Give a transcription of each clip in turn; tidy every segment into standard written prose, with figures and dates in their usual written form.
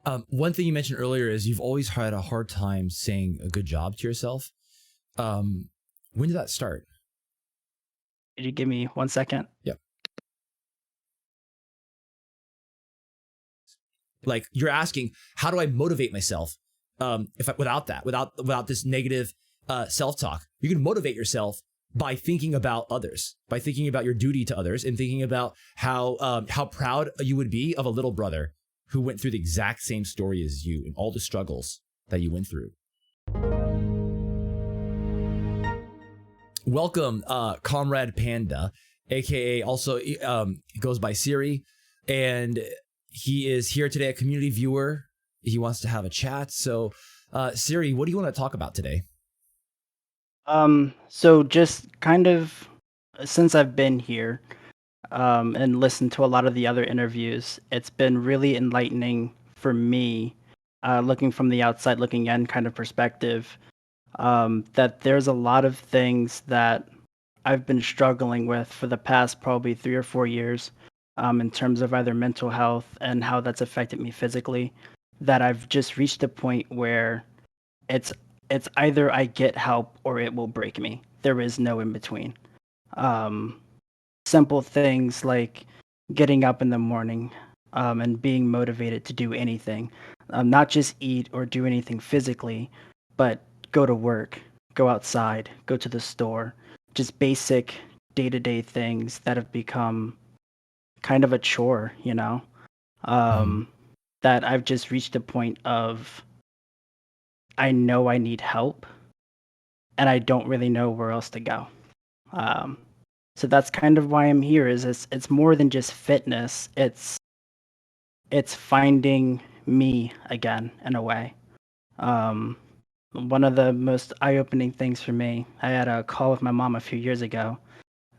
One thing you mentioned earlier is you've always had a hard time saying a good job to yourself. Um, when did that start? Could you give me 1 second? Yeah. Like you're asking, how do I motivate myself? If I, without that, without this negative self talk, you can motivate yourself by thinking about others, by thinking about your duty to others, and thinking about how proud you would be of a little brother who went through the exact same story as you and all the struggles that you went through. Welcome, Comrade Panda, aka also goes by Siri, and he is here today, a community viewer. He wants to have a chat. So, Siri, what do you want to talk about today? So just kind of since I've been here, and listened to a lot of the other interviews, it's been really enlightening for me, looking from the outside looking in kind of perspective, that there's a lot of things that I've been struggling with for the past probably 3 or 4 years, in terms of either mental health and how that's affected me physically, that I've just reached a point where it's it's either I get help or it will break me. There is no in between. Um, Simple things like getting up in the morning, and being motivated to do anything, not just eat or do anything physically, but go to work, go outside, go to the store, just basic day to day things that have become kind of a chore, Mm-hmm. um, that I've just reached a point of I know I need help and I don't really know where else to go. Um, so that's kind of why I'm here. Is it's more than just fitness. It's finding me again in a way. Um, One of the most eye-opening things for me, I had a call with my mom a few years ago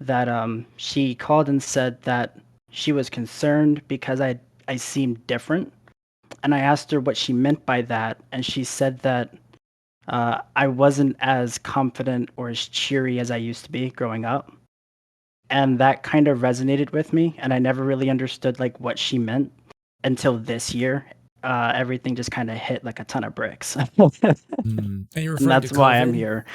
that she called and said that she was concerned because I seemed different, and I asked her what she meant by that, and she said that I wasn't as confident or as cheery as I used to be growing up. And that kind of resonated with me, and I never really understood like what she meant until this year. Everything just kind of hit like a ton of bricks. Mm. And you're And referring to that's why I'm COVID? here.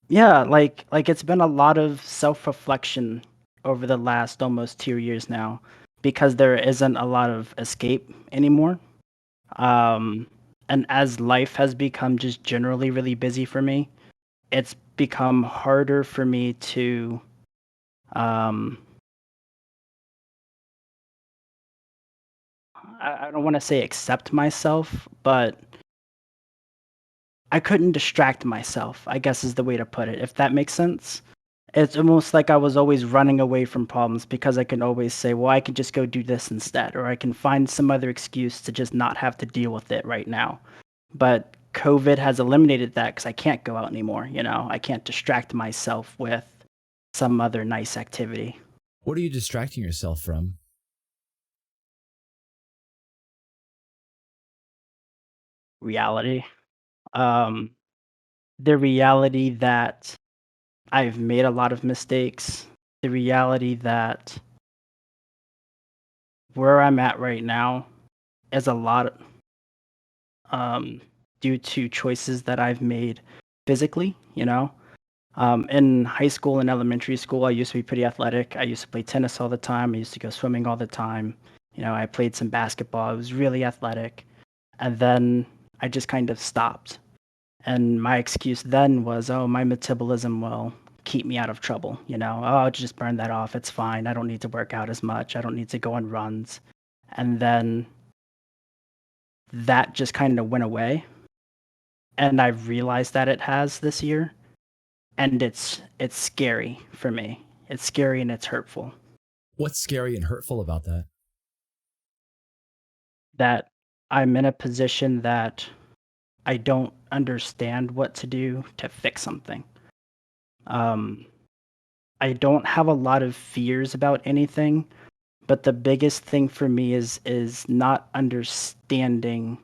Yeah, like it's been a lot of self-reflection over the last almost 2 years now because there isn't a lot of escape anymore. Um, and as life has become just generally really busy for me, it's become harder for me to um I don't want to say accept myself, but I couldn't distract myself, I guess is the way to put it, if that makes sense. It's almost like I was always running away from problems because I can always say, well, I can just go do this instead, or I can find some other excuse to just not have to deal with it right now. But COVID has eliminated that because I can't go out anymore. I can't distract myself with some other nice activity. What are you distracting yourself from? Reality. Um, the reality that I've made a lot of mistakes. The reality that where I'm at right now is a lot um, due to choices that I've made physically. In high school and elementary school, I used to be pretty athletic. I used to play tennis all the time. I used to go swimming all the time. I played some basketball. I was really athletic. And then I just kind of stopped. And my excuse then was, oh, my metabolism will keep me out of trouble. Oh, I'll just burn that off. It's fine. I don't need to work out as much. I don't need to go on runs. And then that just kind of went away. And I've realized that it has this year. And it's scary for me. It's scary and it's hurtful What's scary and hurtful about that? that I'm in a position that I don't understand what to do to fix something. Um, I don't have a lot of fears about anything, but the biggest thing for me is not understanding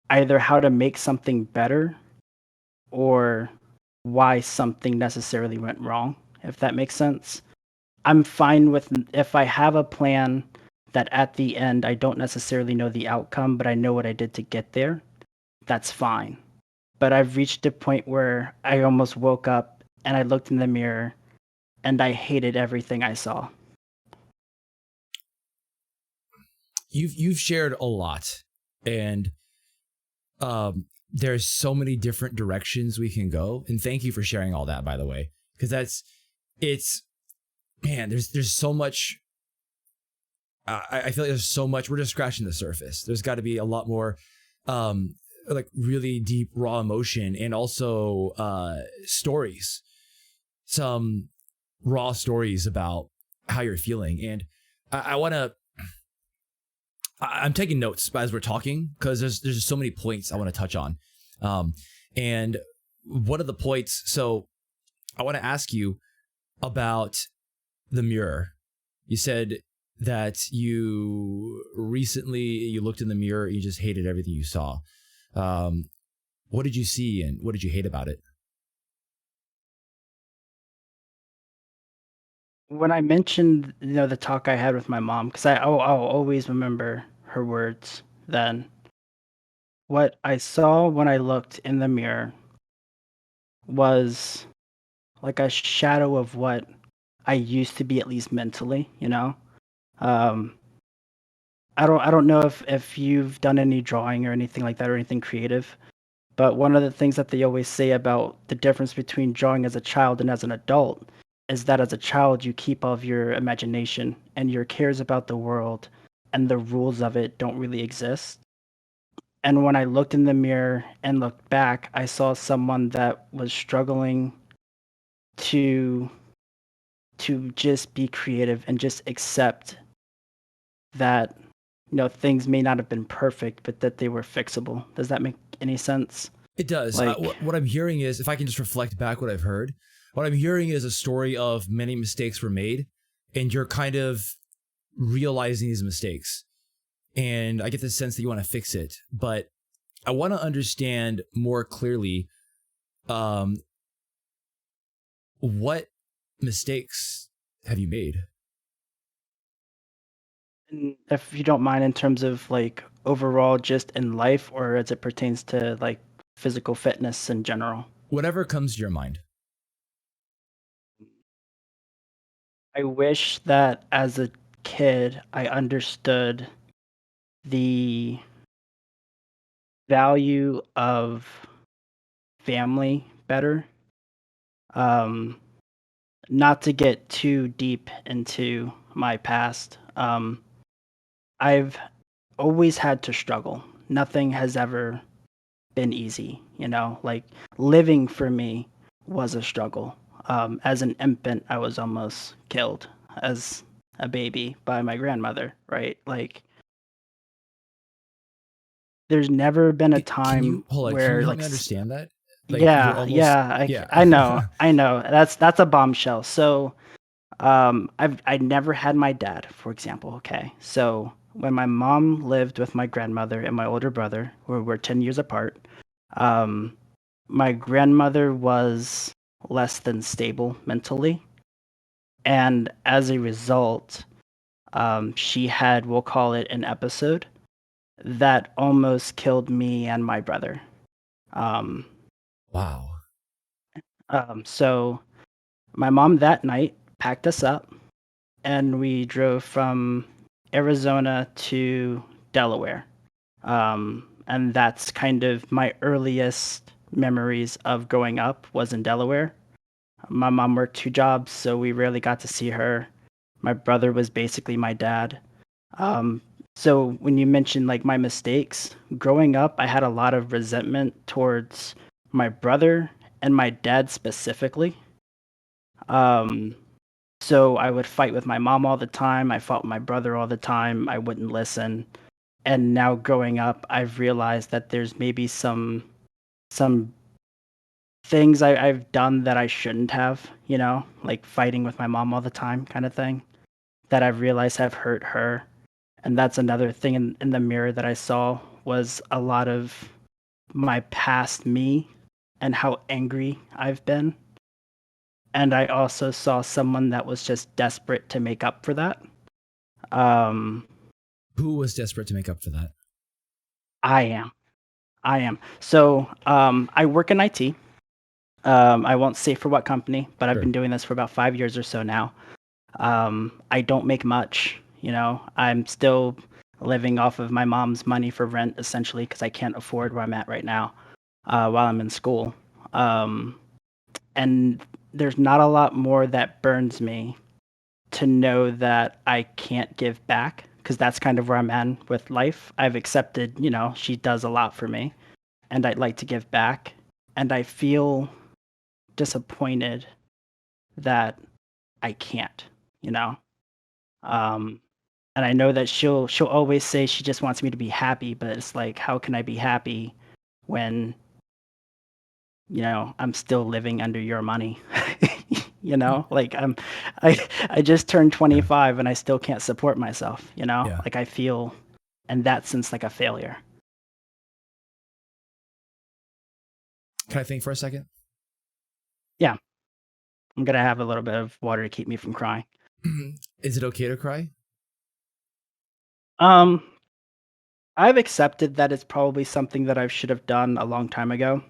either how to make something better or why something necessarily went wrong, if that makes sense. I'm fine with if I have a plan, that at the end I don't necessarily know the outcome, but I know what I did to get there, that's fine. But I've reached a point where I almost woke up and I looked in the mirror and I hated everything I saw. You've shared a lot, and there's so many different directions we can go. And thank you for sharing all that, by the way, because it's man. There's so much. I feel like there's so much. We're just scratching the surface. There's got to be a lot more, like really deep raw emotion, and also stories. Some raw stories about how you're feeling, and I want to. I'm taking notes as we're talking because there's just so many points I want to touch on. And one of the points, so I want to ask you about the mirror. You said that you recently you looked in the mirror and you just hated everything you saw. What did you see and what did you hate about it? When I mentioned, the talk I had with my mom, because I'll always remember her words then. What I saw when I looked in the mirror was like a shadow of what I used to be, at least mentally, you know? Um, I don't know if you've done any drawing or anything like that or anything creative, but one of the things that they always say about the difference between drawing as a child and as an adult is that as a child you keep all of your imagination and your cares about the world and the rules of it don't really exist. And when I looked in the mirror and looked back, I saw someone that was struggling to just be creative and just accept that things may not have been perfect, but that they were fixable. Does that make any sense? It does. Like, What I'm hearing is, if I can just reflect back what I've heard, what I'm hearing is a story of many mistakes were made, and you're kind of realizing these mistakes. And I get the sense that you want to fix it, but I want to understand more clearly um, what mistakes have you made? if you don't mind, in terms of like overall, just in life, or as it pertains to like physical fitness in general. Whatever comes to your mind. I wish that as a kid, I understood the value of family better. Um, Not to get too deep into my past, I've always had to struggle. Nothing has ever been easy, like living for me was a struggle. As an infant, I was almost killed as a baby by my grandmother, right? Like, there's never been a Can time you hold on? Can you where help like me understand that? Like you're yeah, almost yeah, yeah. I know, I know. That's a bombshell. So, I never had my dad, for example. Okay, so when my mom lived with my grandmother and my older brother, who were 10 years apart, um, my grandmother was less than stable mentally, and as a result, she had, we'll call it, an episode that almost killed me and my brother. Um, Wow. so my mom that night packed us up and we drove from Arizona to Delaware. And that's kind of my earliest memories of growing up was in Delaware. My mom worked two jobs, so we rarely got to see her. My brother was basically my dad. Um, so when you mentioned like my mistakes, growing up, I had a lot of resentment towards my brother and my dad specifically. Um, so I would fight with my mom all the time. I fought with my brother all the time. I wouldn't listen. And now growing up, I've realized that there's maybe some things I've done that I shouldn't have, like fighting with my mom all the time kind of thing, that I've realized have hurt her. And that's another thing in the mirror that I saw was a lot of my past me and how angry I've been. And I also saw someone that was just desperate to make up for that. Um, Who was desperate to make up for that? I am. I am. So I work in IT. I won't say for what company, but I've Sure. been doing this for about 5 years or so now. I don't make much. I'm still living off of my mom's money for rent essentially because I can't afford where I'm at right now while I'm in school. Um, and there's not a lot more that burns me to know that I can't give back because that's kind of where I'm at with life. I've accepted, she does a lot for me and I'd like to give back. And I feel disappointed that I can't, you know? Um, and I know that she'll always say she just wants me to be happy, but it's like, how can I be happy when, I'm still living under your money? Like I just turned Yeah. 25 and I still can't support myself, Yeah. Like I feel in that sense like a failure. Can I think for a second? Yeah, I'm gonna have a little bit of water to keep me from crying. Is it okay to cry? Um, I've accepted that it's probably something that I should have done a long time ago,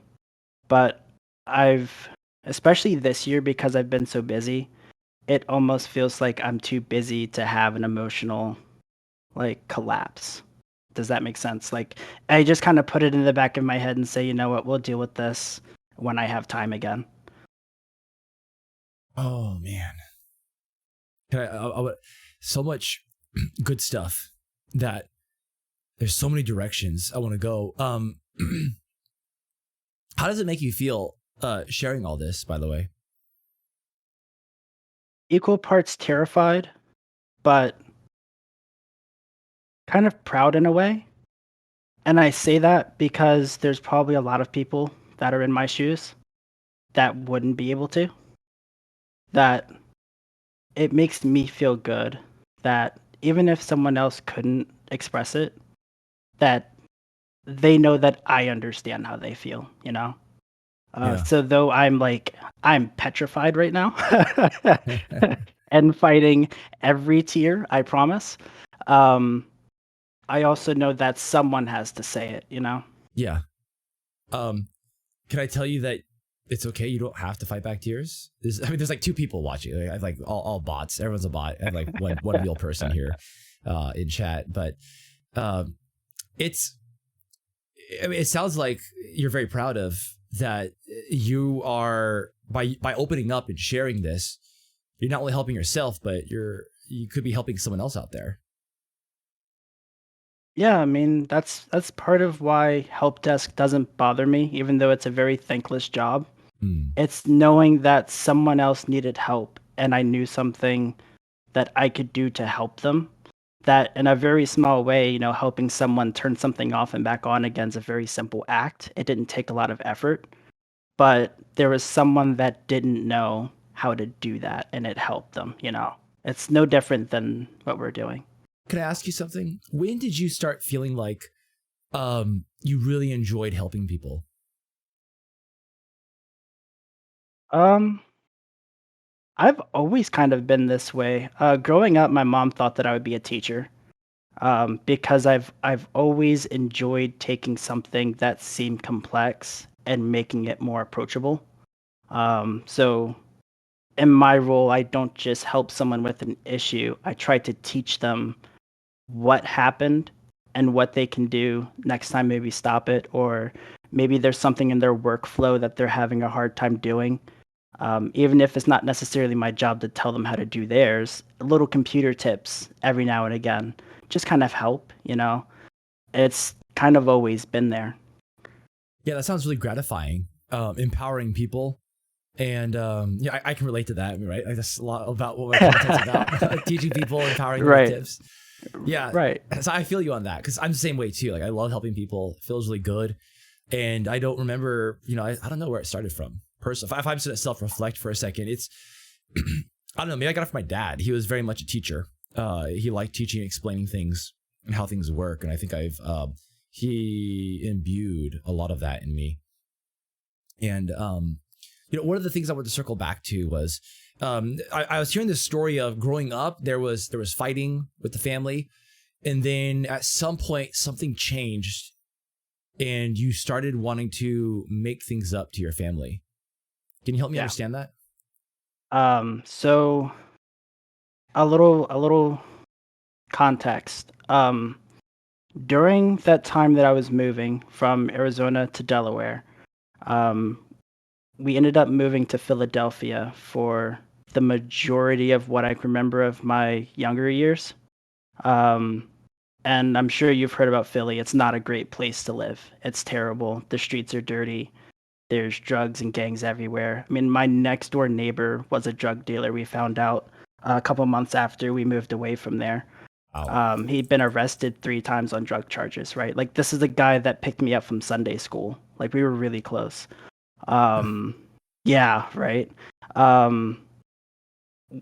but I've, especially this year because I've been so busy, it almost feels like I'm too busy to have an emotional like collapse. Does that make sense? Like I just kind of put it in the back of my head and say, you know what, we'll deal with this when I have time again. Oh man. So much good stuff that there's so many directions I want to go. How does it make you feel sharing all this, by the way? Equal parts terrified, but kind of proud in a way. And I say that because there's probably a lot of people that are in my shoes that wouldn't be able to. That it makes me feel good that even if someone else couldn't express it, that they know that I understand how they feel, Yeah. So though I'm petrified right now and fighting every tear, I promise. Um, I also know that someone has to say it. Yeah. Um, can I tell you that it's okay? You don't have to fight back tears. There's like two people watching. Like, I have like all bots. Everyone's a bot. I have like one real person here in chat. But um, it's. I mean, it sounds like you're very proud of that. You are by opening up and sharing this. You're not only helping yourself, but you could be helping someone else out there. Yeah, I mean that's part of why help desk doesn't bother me, even though it's a very thankless job. Hmm. It's knowing that someone else needed help and I knew something that I could do to help them. That in a very small way, helping someone turn something off and back on again is a very simple act. It didn't take a lot of effort, but there was someone that didn't know how to do that and it helped them. It's no different than what we're doing. Can I ask you something? When did you start feeling like you really enjoyed helping people? Um, I've always kind of been this way. Growing up, my mom thought that I would be a teacher. Because I've always enjoyed taking something that seemed complex and making it more approachable. So in my role, I don't just help someone with an issue. I try to teach them what happened and what they can do next time. Maybe stop it, or maybe there's something in their workflow that they're having a hard time doing. Even if it's not necessarily my job to tell them how to do theirs, little computer tips every now and again just kind of help. It's kind of always been there. Yeah, that sounds really gratifying. Empowering people. And yeah, I can relate to that, I mean, right? Like, that's a lot about what my content's about. Teaching people, empowering them with Right. tips. Yeah. Right. So I feel you on that because I'm the same way too. Like I love helping people. It feels really good. And I don't remember, I don't know where it started from. Personally, if I'm to self-reflect for a second, it's, I don't know, maybe I got it from my dad. He was very much a teacher. He liked teaching and explaining things and how things work. And I think he imbued a lot of that in me. And, one of the things I wanted to circle back to was I was hearing this story of growing up. There was fighting with the family, And then at some point, something changed and you started wanting to make things up to your family. Can you help me Yeah. understand that? So a little context. During that time that I was moving from Arizona to Delaware, um, we ended up moving to Philadelphia for the majority of what I can remember of my younger years. Um, and I'm sure you've heard about Philly. It's not a great place to live. It's terrible. The streets are dirty. There's drugs and gangs everywhere. I mean, my next door neighbor was a drug dealer. We found out a couple months after we moved away from there. Wow. He'd been arrested 3 times on drug charges, right? Like, this is the guy that picked me up from Sunday school. Like, we were really close. Um, yeah, right. Um,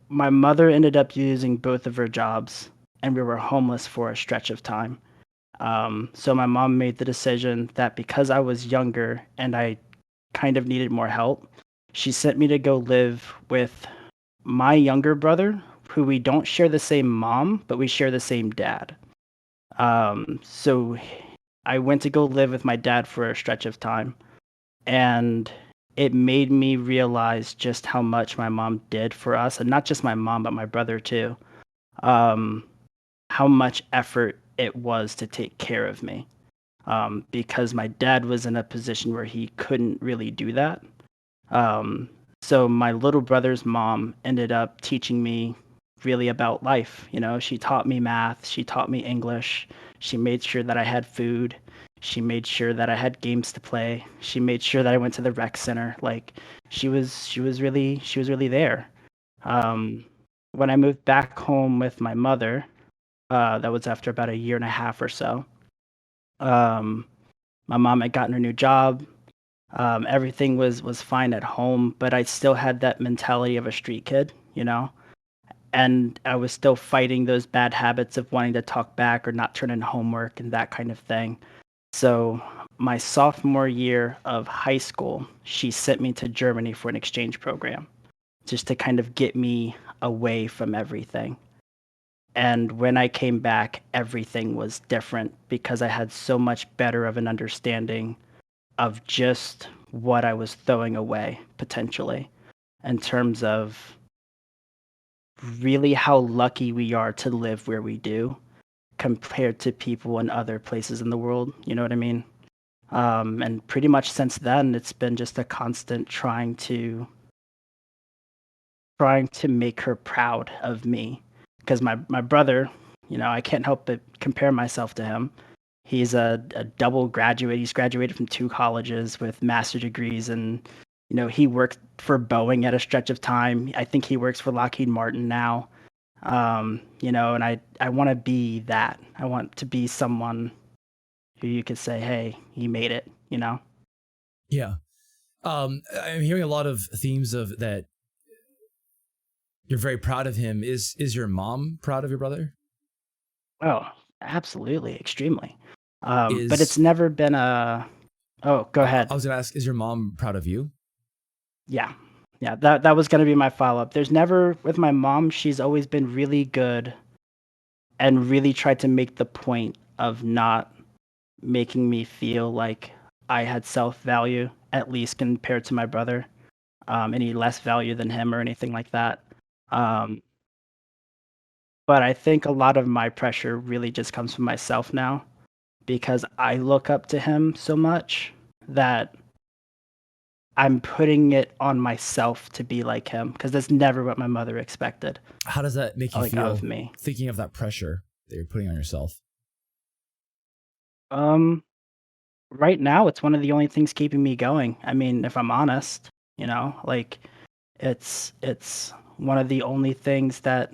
my mother ended up using both of her jobs, and we were homeless for a stretch of time. So my mom made the decision that because I was younger and I kind of needed more help, she sent me to go live with my younger brother, who we don't share the same mom, but we share the same dad. So I went to go live with my dad for a stretch of time, and it made me realize just how much my mom did for us, and not just my mom, but my brother too. Um, how much effort it was to take care of me, because my dad was in a position where he couldn't really do that. Um, so my little brother's mom ended up teaching me really about life. You know, she taught me math, she taught me English, she made sure that I had food, she made sure that I had games to play, she made sure that I went to the rec center. Like, she was really there. Um, when I moved back home with my mother, that was after about a year and a half or so. Um, my mom had gotten her new job. Everything was fine at home, but I still had that mentality of a street kid, you know? And I was still fighting those bad habits of wanting to talk back or not turn in homework and that kind of thing. So, my sophomore year of high school, she sent me to Germany for an exchange program just to kind of get me away from everything. And when I came back, everything was different because I had so much better of an understanding of just what I was throwing away potentially, in terms of really how lucky we are to live where we do compared to people in other places in the world. You know what I mean? And pretty much since then, it's been just a constant trying to make her proud of me, because my brother, I can't help but compare myself to him. He's a double graduate. He's graduated from 2 colleges with master degrees, and he worked for Boeing at a stretch of time. I think he works for Lockheed Martin now. And I want to be that. I want to be someone who you could say, "Hey, he made it." Yeah. I'm hearing a lot of themes of that. You're very proud of him. Is your mom proud of your brother? Oh, absolutely, extremely. But it's Is never been a. Oh, go I ahead. was gonna ask, is your mom proud of you? Yeah. Yeah, that was gonna be my follow-up. There's never with my mom, she's always been really good and really tried to make the point of not making me feel like I had self-value, at least compared to my brother, any less value than him or anything like that. Um, but I think a lot of my pressure really just comes from myself now, because I look up to him so much that I'm putting it on myself to be like him, because that's never what my mother expected, How does that make you like, of feel me. thinking of that pressure that you're putting on yourself? Um, right now, it's one of the only things keeping me going. I mean, if I'm honest, like, it's one of the only things that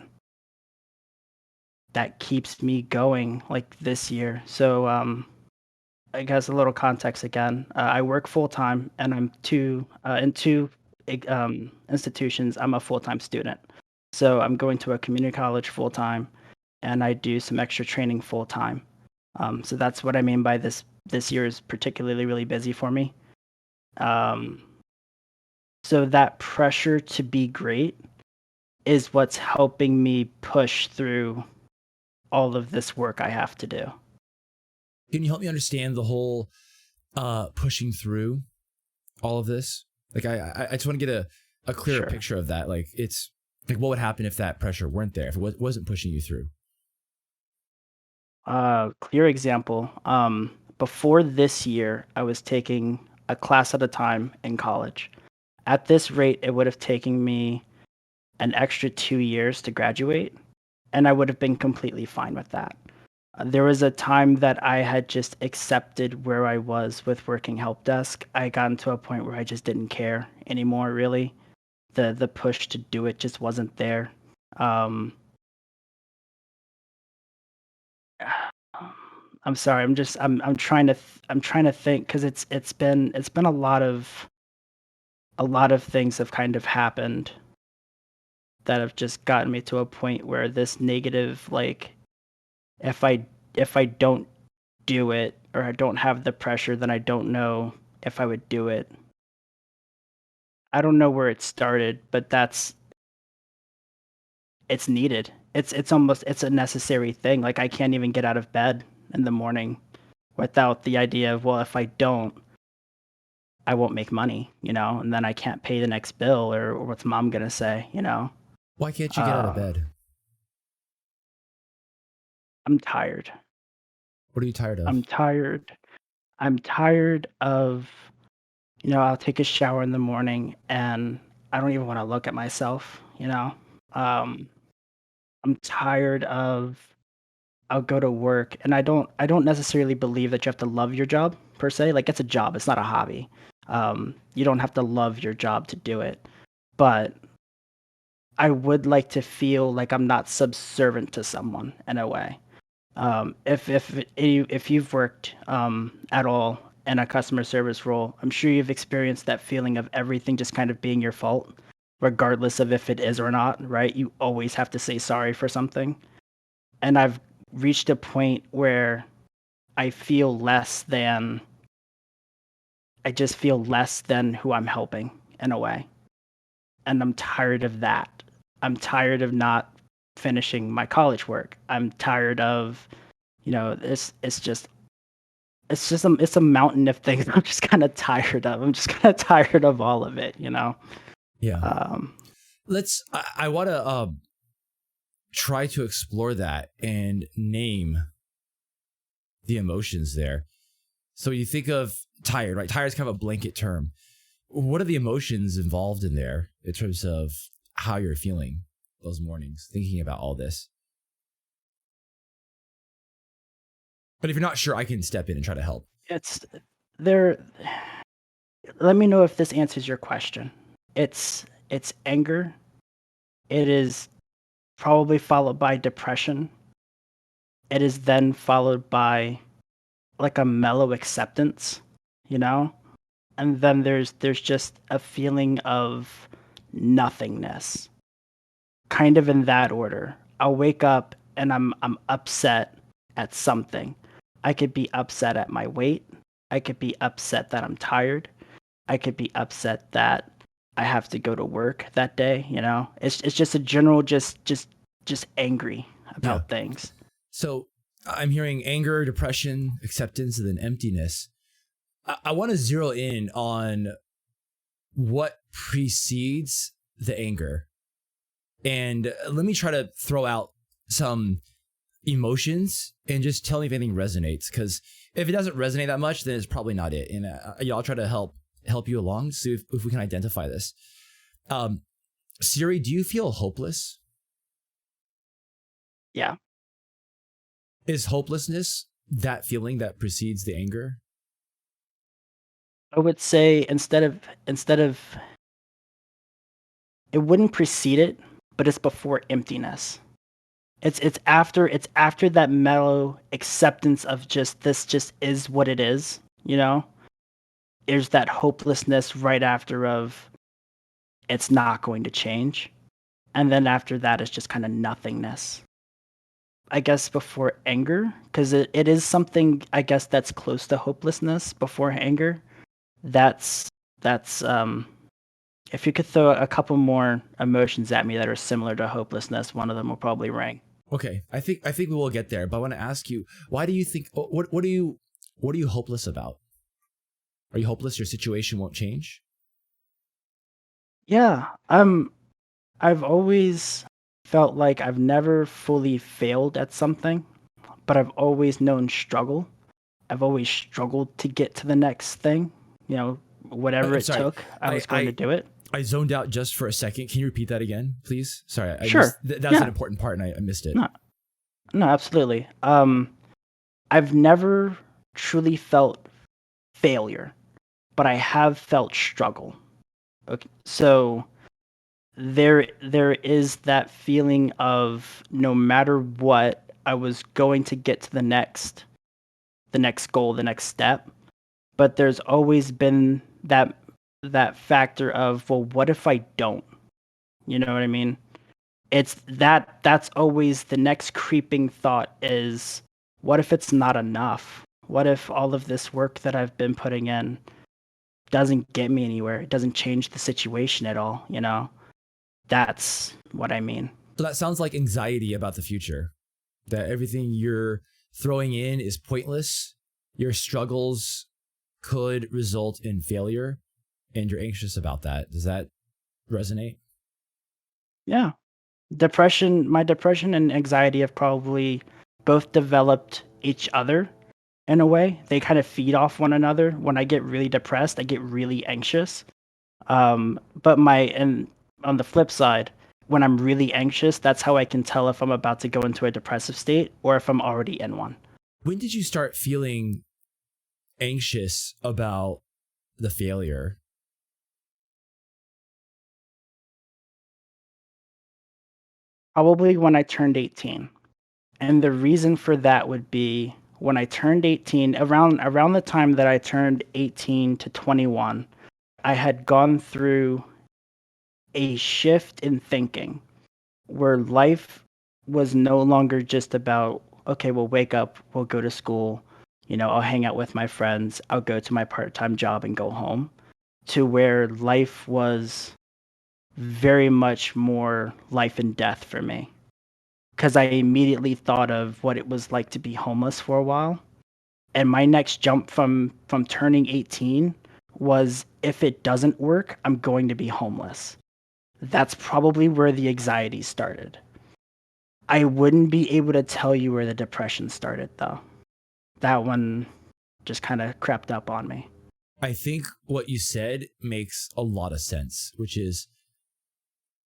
keeps me going, like, this year. So, I guess a little context again. I work full time, and I'm in two institutions. I'm a full time student, so I'm going to a community college full time, and I do some extra training full time. So that's what I mean by this year is particularly really busy for me. Um, so that pressure to be great is what's helping me push through all of this work I have to do. Can you help me understand the whole pushing through all of this? Like, I just want to get a clearer Sure. picture of that. Like, it's like, what would happen if that pressure weren't there, if it wasn't pushing you through? Clear example. Before this year, I was taking a class at a time in college. At this rate, it would have taken me an extra 2 years to graduate, and I would have been completely fine with that. There was a time that I had just accepted where I was with working help desk. I had gotten to a point where I just didn't care anymore, really. The push to do it just wasn't there. Um, I'm sorry. I'm trying to I'm trying to think because it's been a lot of things have kind of happened that have just gotten me to a point where this negative, like, if I don't do it or I don't have the pressure, then I don't know if I would do it. I don't know where it started, but it's needed. It's a necessary thing. Like, I can't even get out of bed in the morning without the idea of, well, if I don't, I won't make money, and then I can't pay the next bill, or what's mom gonna say. Why can't you get out of Uh, bed? I'm tired. What are you tired of? I'm tired. I'm tired of, I'll take a shower in the morning and I don't even want to look at myself. Um, I'm tired of, I'll go to work and I don't necessarily believe that you have to love your job per se. Like, it's a job, it's not a hobby. You don't have to love your job to do it. But I would like to feel like I'm not subservient to someone in a way. If you've worked at all in a customer service role, I'm sure you've experienced that feeling of everything just kind of being your fault, regardless of if it is or not, right? You always have to say sorry for something. And I've reached a point where I feel less than, I just feel less than who I'm helping in a way. And I'm tired of that. I'm tired of not finishing my college work. I'm tired of, it's a mountain of things I'm just kind of tired of. I'm just kind of tired of all of it. Yeah. Um, I want to try to explore that and name the emotions there. So you think of tired, right? Tired is kind of a blanket term. What are the emotions involved in there in terms of how you're feeling those mornings, thinking about all this? But if you're not sure, I can step in and try to help. it's there. Let me know if this answers your question. It's anger. It is probably followed by depression. It is then followed by like a mellow acceptance, you know? And then there's just a feeling of nothingness, kind of in that order. I'll wake up and I'm upset at something. I could be upset at my weight. I could be upset that I'm tired. I could be upset that I have to go to work that day. It's just a general just angry Yeah. about things. So I'm hearing anger, depression, acceptance, and then emptiness. I want to zero in on what precedes the anger. And let me try to throw out some emotions and just tell me if anything resonates. Because if it doesn't resonate that much, then it's probably not it. And I'll try to help you along, see if we can identify this. Siri, do you feel hopeless? Yeah. Is hopelessness that feeling that precedes the anger? I would say instead of it wouldn't precede it, but it's before emptiness. It's after that mellow acceptance of just this just is what it is. There's that hopelessness right after of it's not going to change. And then after that it's just kind of nothingness. I guess before anger, because it is something I guess that's close to hopelessness before anger. That's if you could throw a couple more emotions at me that are similar to hopelessness, one of them will probably ring. Okay, I think we will get there, but I want to ask you, why do you think what are you hopeless about? Are you hopeless your situation won't change? Yeah, I've always felt like I've never fully failed at something, but I've always known struggle. I've always struggled to get to the next thing, you know, whatever I'm it sorry. took, I I was going to I do it. I zoned out just for a second. Can you repeat that again, please? Sorry, I missed Sure. that was an Yeah. important part and I missed it. No, no, absolutely. I've never truly felt failure, but I have felt struggle. Okay. So there is that feeling of no matter what, I was going to get to the next goal, the next step. But there's always been that factor of, well, what if I don't? You know what I mean? It's that's always the next creeping thought is, what if it's not enough? What if all of this work that I've been putting in doesn't get me anywhere? It doesn't change the situation at all, you know? That's what I mean. So that sounds like anxiety about the future. That everything you're throwing in is pointless. Your struggles could result in failure and you're anxious about that. Does that resonate? Yeah. My depression and anxiety have probably both developed each other in a way. They kind of feed off one another. When I get really depressed, I get really anxious. But and on the flip side, when I'm really anxious, that's how I can tell if I'm about to go into a depressive state or if I'm already in one. When did you start feeling anxious about the failure? Probably when I turned 18. And the reason for that would be when I turned 18, around the time that I turned 18 to 21, I had gone through a shift in thinking where life was no longer just about, okay, we'll wake up, we'll go to school, I'll hang out with my friends, I'll go to my part-time job and go home, to where life was very much more life and death for me. Because I immediately thought of what it was like to be homeless for a while. And my next jump from turning 18 was, if it doesn't work, I'm going to be homeless. That's probably where the anxiety started. I wouldn't be able to tell you where the depression started, though. That one just kind of crept up on me. I think what you said makes a lot of sense, which is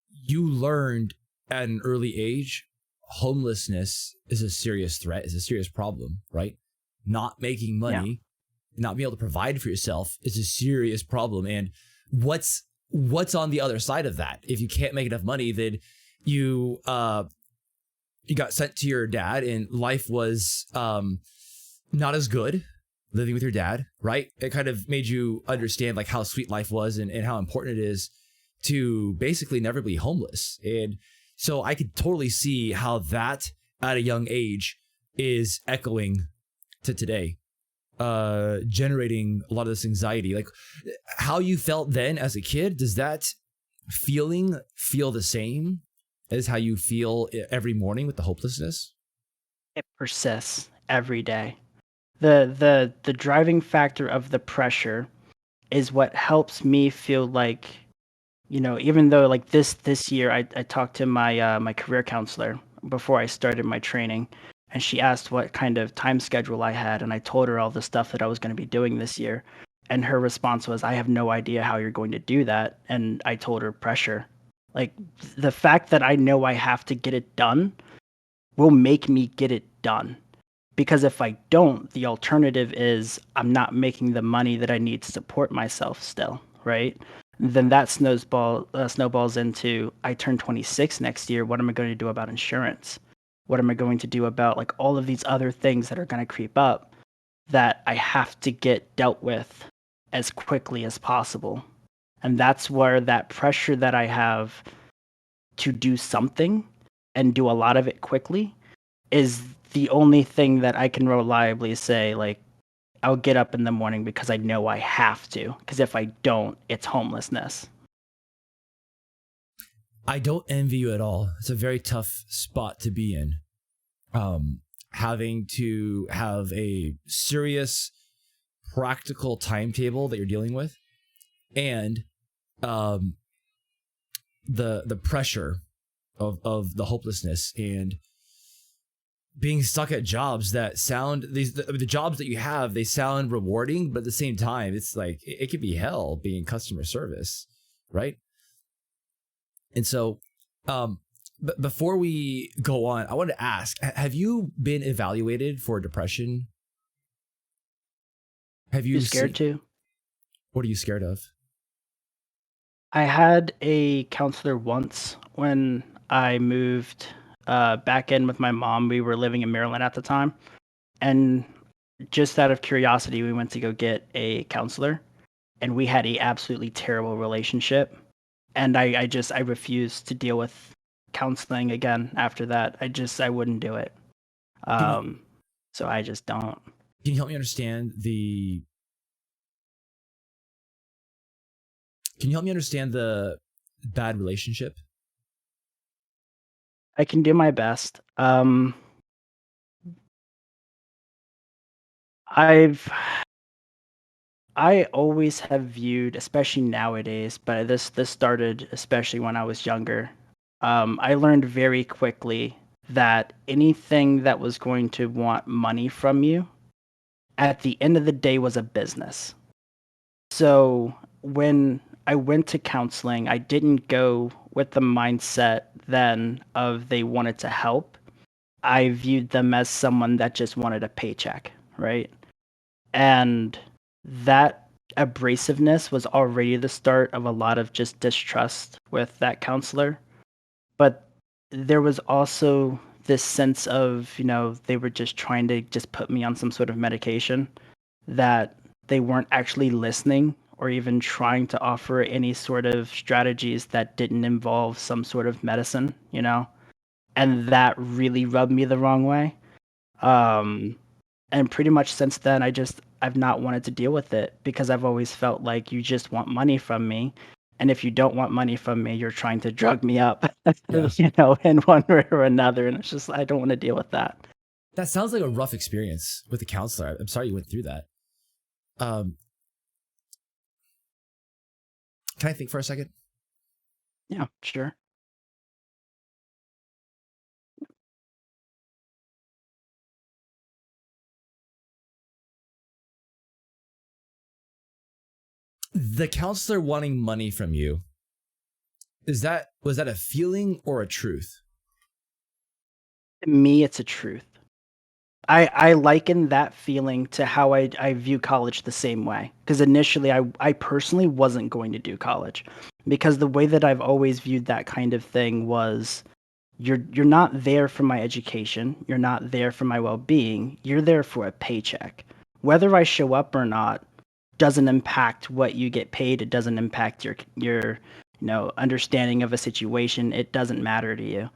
you learned at an early age homelessness is a serious threat, is a serious problem, right? Not making Yeah. money, not being able to provide for yourself is a serious problem. And what's on the other side of that? If you can't make enough money, then you you got sent to your dad and life was not as good living with your dad, right? It kind of made you understand like how sweet life was and how important it is to basically never be homeless. And so I could totally see how that at a young age is echoing to today, generating a lot of this anxiety. Like how you felt then as a kid, does that feeling feel the same as how you feel every morning with the hopelessness? It persists every day. The driving factor of the pressure is what helps me feel like, even though like this year I talked to my career counselor before I started my training, and she asked what kind of time schedule I had, and I told her all the stuff that I was going to be doing this year, and her response was, I have no idea how you're going to do that. And I told her, pressure. Like, the fact that I know I have to get it done will make me get it done. Because if I don't, the alternative is I'm not making the money that I need to support myself still, right? Then that snowballs into, I turn 26 next year. What am I going to do about insurance? What am I going to do about like all of these other things that are going to creep up that I have to get dealt with as quickly as possible? And that's where that pressure that I have to do something and do a lot of it quickly is the only thing that I can reliably say, like, I'll get up in the morning because I know I have to. Because if I don't, it's homelessness. I don't envy you at all. It's a very tough spot to be in. having to have a serious practical timetable that you're dealing with, and the pressure of the hopelessness and being stuck at jobs that sound the jobs that you have, they sound rewarding, but at the same time it's like it could be hell being customer service, right? And so but before we go on, I wanted to ask, have you been evaluated for depression? Have You you scared seen, to? what are you scared of? I had a counselor once when I moved back in with my mom. We were living in Maryland at the time. And just out of curiosity, we went to go get a counselor. And we had a absolutely terrible relationship. And I refused to deal with counseling again after that. I wouldn't do it. Can you Um, so I just don't. can you help me understand the can you help me understand the bad relationship? I can do my best. I've I always have viewed, especially nowadays, but this started especially when I was younger. I learned very quickly that anything that was going to want money from you, at the end of the day, was a business. So when I went to counseling, I didn't go with the mindset then of they wanted to help. I viewed them as someone that just wanted a paycheck, right? And that abrasiveness was already the start of a lot of just distrust with that counselor. But there was also this sense of, they were just trying to just put me on some sort of medication, that they weren't actually listening or even trying to offer any sort of strategies that didn't involve some sort of medicine. And that really rubbed me the wrong way. Um, and pretty much since then, I've not wanted to deal with it because I've always felt like you just want money from me. And if you don't want money from me, you're trying to drug me up, Yeah. in one way or another. And it's just, I don't want to deal with that. That sounds like a rough experience with a counselor. I'm sorry you went through that. Um, can I think for a second? Yeah, sure. The counselor wanting money from you, was that a feeling or a truth? To me, it's a truth. I liken that feeling to how I view college the same way. Because initially, I personally wasn't going to do college because the way that I've always viewed that kind of thing was you're not there for my education, you're not there for my well-being, you're there for a paycheck. Whether I show up or not doesn't impact what you get paid, it doesn't impact your understanding of a situation, it doesn't matter to you.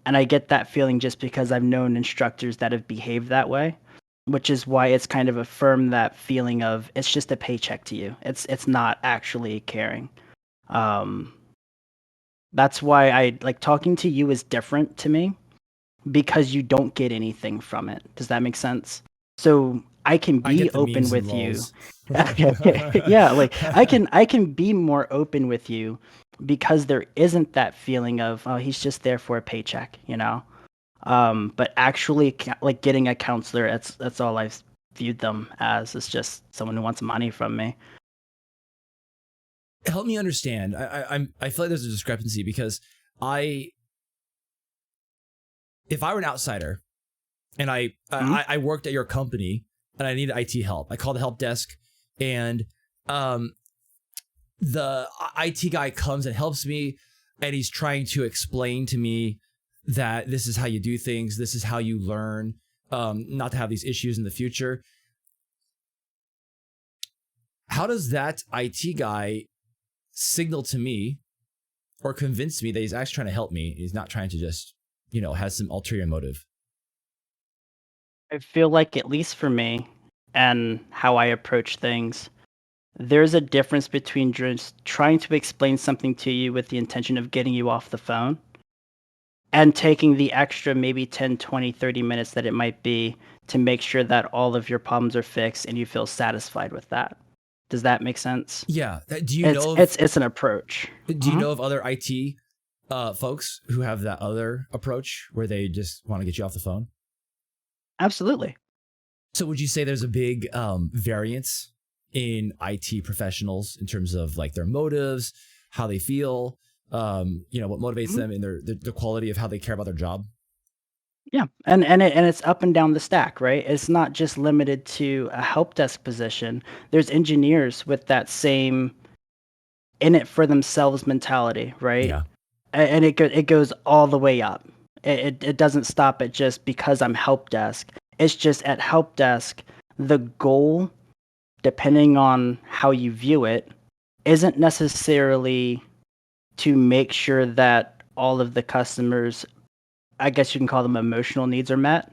And I get that feeling just because I've known instructors that have behaved that way, which is why it's kind of affirmed that feeling of it's just a paycheck to you. It's not actually caring. Um, that's why I like talking to you is different to me because you don't get anything from it. Does that make sense? So I can I be get the open memes and with you. lols. Yeah, like I can be more open with you because there isn't that feeling of, oh, he's just there for a paycheck. But actually like getting a counselor, that's all I've viewed them as, is just someone who wants money from me. Help me understand. I feel like there's a discrepancy because I if I were an outsider and Mhm. I worked at your company and I needed IT help, I called the help desk, and um the IT guy comes and helps me, and he's trying to explain to me that this is how you do things, this is how you learn, not to have these issues in the future. How does that IT guy signal to me or convince me that he's actually trying to help me? He's not trying to just, has some ulterior motive. I feel like, at least for me and how I approach things, there's a difference between just trying to explain something to you with the intention of getting you off the phone and taking the extra maybe 10, 20, 30 minutes that it might be to make sure that all of your problems are fixed and you feel satisfied with that. Does that make sense? Yeah. Do you It's know of, it's it's an approach. do you know of other IT folks who have that other approach where they just want to get you off the phone? Absolutely. So would you say there's a big variance in IT professionals in terms of like their motives, how they feel, what motivates them in the quality of how they care about their job? Yeah, and it's up and down the stack, right? It's not just limited to a help desk position. There's engineers with that same in it for themselves mentality, right? Yeah. And it goes all the way up. It doesn't stop at just because I'm help desk. It's just at help desk, the goal, depending on how you view it, isn't necessarily to make sure that all of the customers, I guess you can call them emotional needs, are met.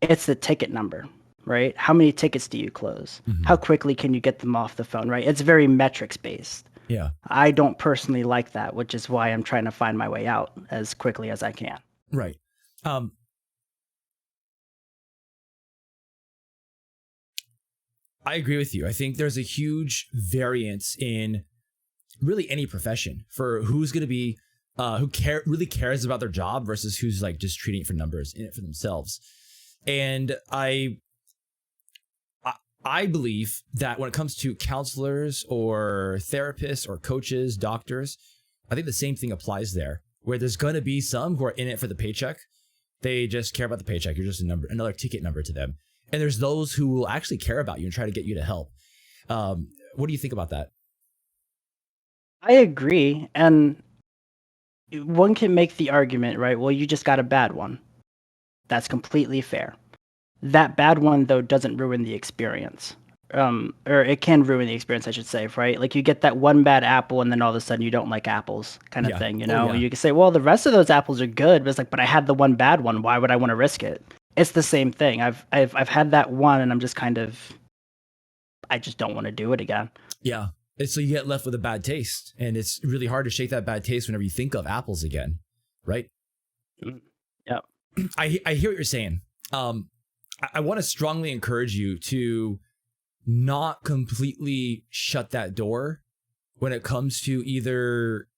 It's the ticket number, right? How many tickets do you close? Mhm. How quickly can you get them off the phone, right? It's very metrics based. Yeah. I don't personally like that, which is why I'm trying to find my way out as quickly as I can. Right. Um, I agree with you. I think there's a huge variance in really any profession for who's going to be really cares about their job versus who's like just treating it for numbers, in it for themselves. And I believe that when it comes to counselors or therapists or coaches, doctors, I think the same thing applies there, where there's going to be some who are in it for the paycheck. They just care about the paycheck. You're just a number, another ticket number to them. And there's those who will actually care about you and try to get you to help. What do you think about that? I agree. And one can make the argument, right? Well, you just got a bad one. That's completely fair. That bad one, though, doesn't ruin the experience. Or it can ruin the experience, I should say, right? Like you get that one bad apple, and then all of a sudden you don't like apples, kind of Yeah. thing. You Oh, know, yeah. you can say, well, the rest of those apples are good, but it's like, but I had the one bad one. Why would I want to risk it? It's the same thing. I've had that one, and I'm just kind of, I just don't want to do it again. Yeah. And so you get left with a bad taste. And it's really hard to shake that bad taste whenever you think of apples again. Right. Yep. I hear what you're saying. I want to strongly encourage you to not completely shut that door when it comes to either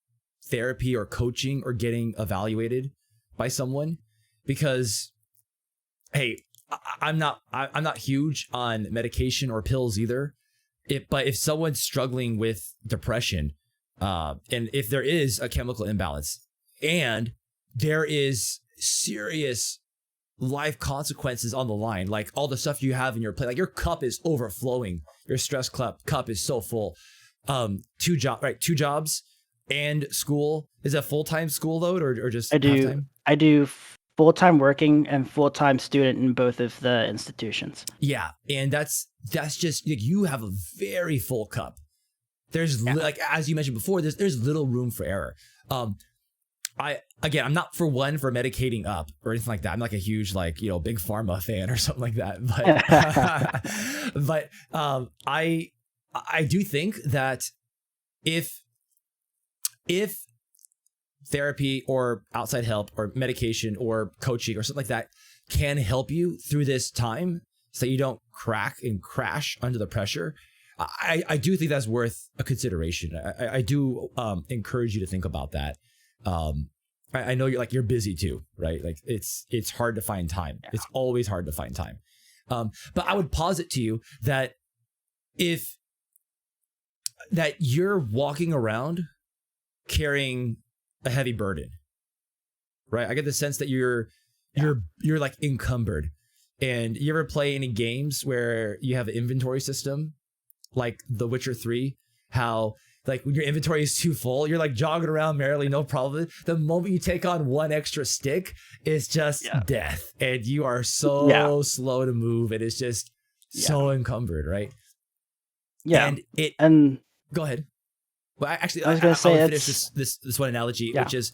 therapy or coaching or getting evaluated by someone, because hey, I'm not huge on medication or pills either. But if someone's struggling with depression, and if there is a chemical imbalance and there is serious life consequences on the line, like all the stuff you have in your plate, like your cup is overflowing, your stress cup is so full. Two jobs and school. Is that full-time school load or just half-time? I do full-time working and full-time student in both of the institutions. Yeah, and that's just like you have a very full cup. There's like as you mentioned before, there's little room for error. I'm not for medicating up or anything like that. I'm like a huge big pharma fan or something like that. But I do think that if therapy or outside help or medication or coaching or something like that can help you through this time so you don't crack and crash under the pressure, I do think that's worth a consideration. I do encourage you to think about that. I know you're busy too, right? Like it's hard to find time. Yeah. It's always hard to find time. But I would posit to you that that you're walking around carrying a heavy burden, right? I get the sense that you're like encumbered. And you ever play any games where you have an inventory system, like The Witcher 3, how like when your inventory is too full, you're like jogging around merrily, no problem. The moment you take on one extra stick, it's just death. And you are so slow to move. And it's just so encumbered, right? Yeah. And go ahead. Well, actually, I was going to say, I would finish this one analogy, which is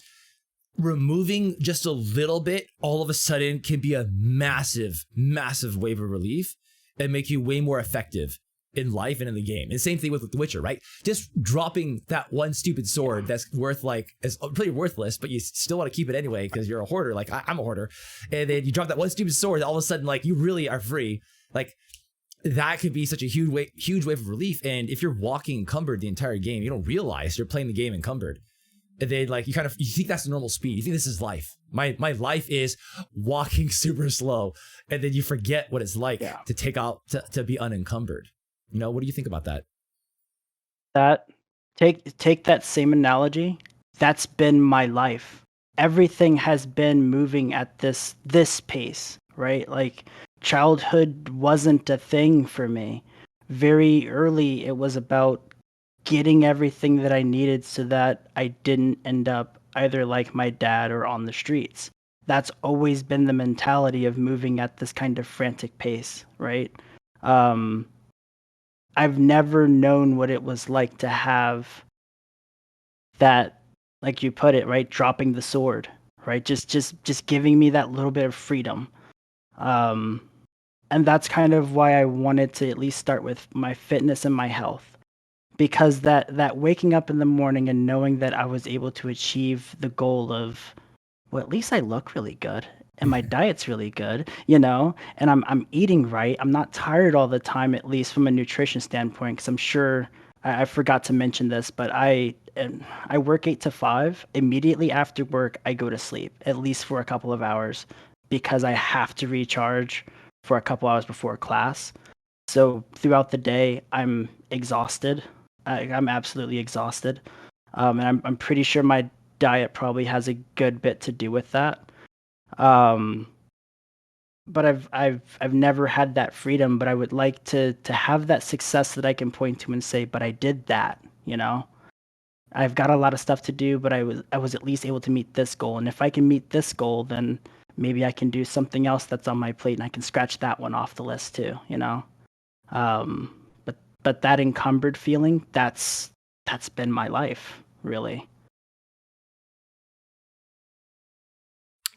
removing just a little bit, all of a sudden can be a massive, massive wave of relief and make you way more effective in life and in the game. And the same thing with The Witcher, right? Just dropping that one stupid sword that's worth like, is pretty worthless, but you still want to keep it anyway because you're a hoarder. Like I'm a hoarder. And then you drop that one stupid sword, all of a sudden, like you really are free. Like that could be such a huge wave of relief. And if you're walking encumbered the entire game, you don't realize you're playing the game encumbered. And then like you think that's the normal speed. You think this is life. My life is walking super slow. And then you forget what it's like to take out to be unencumbered. You know, what do you think about that? That take that same analogy. That's been my life. Everything has been moving at this pace, right? Like childhood wasn't a thing for me. Very early it was about getting everything that I needed so that I didn't end up either like my dad or on the streets. That's always been the mentality of moving at this kind of frantic pace, right? Um, I've never known what it was like to have that, like you put it, right, dropping the sword, right? Just giving me that little bit of freedom. Um, and that's kind of why I wanted to at least start with my fitness and my health. Because that waking up in the morning and knowing that I was able to achieve the goal of, well, at least I look really good and my diet's really good, and I'm eating right. I'm not tired all the time, at least from a nutrition standpoint, because I'm sure I forgot to mention this, but I work 8 to 5. Immediately after work, I go to sleep at least for a couple of hours because I have to recharge for a couple hours before class. So throughout the day, I'm exhausted. I'm absolutely exhausted, and I'm pretty sure my diet probably has a good bit to do with that. Um, but I've never had that freedom. But I would like to have that success that I can point to and say, but I did that. I've got a lot of stuff to do, but I was at least able to meet this goal. And if I can meet this goal, then maybe I can do something else that's on my plate, and I can scratch that one off the list too. But that encumbered feeling, that's been my life, really.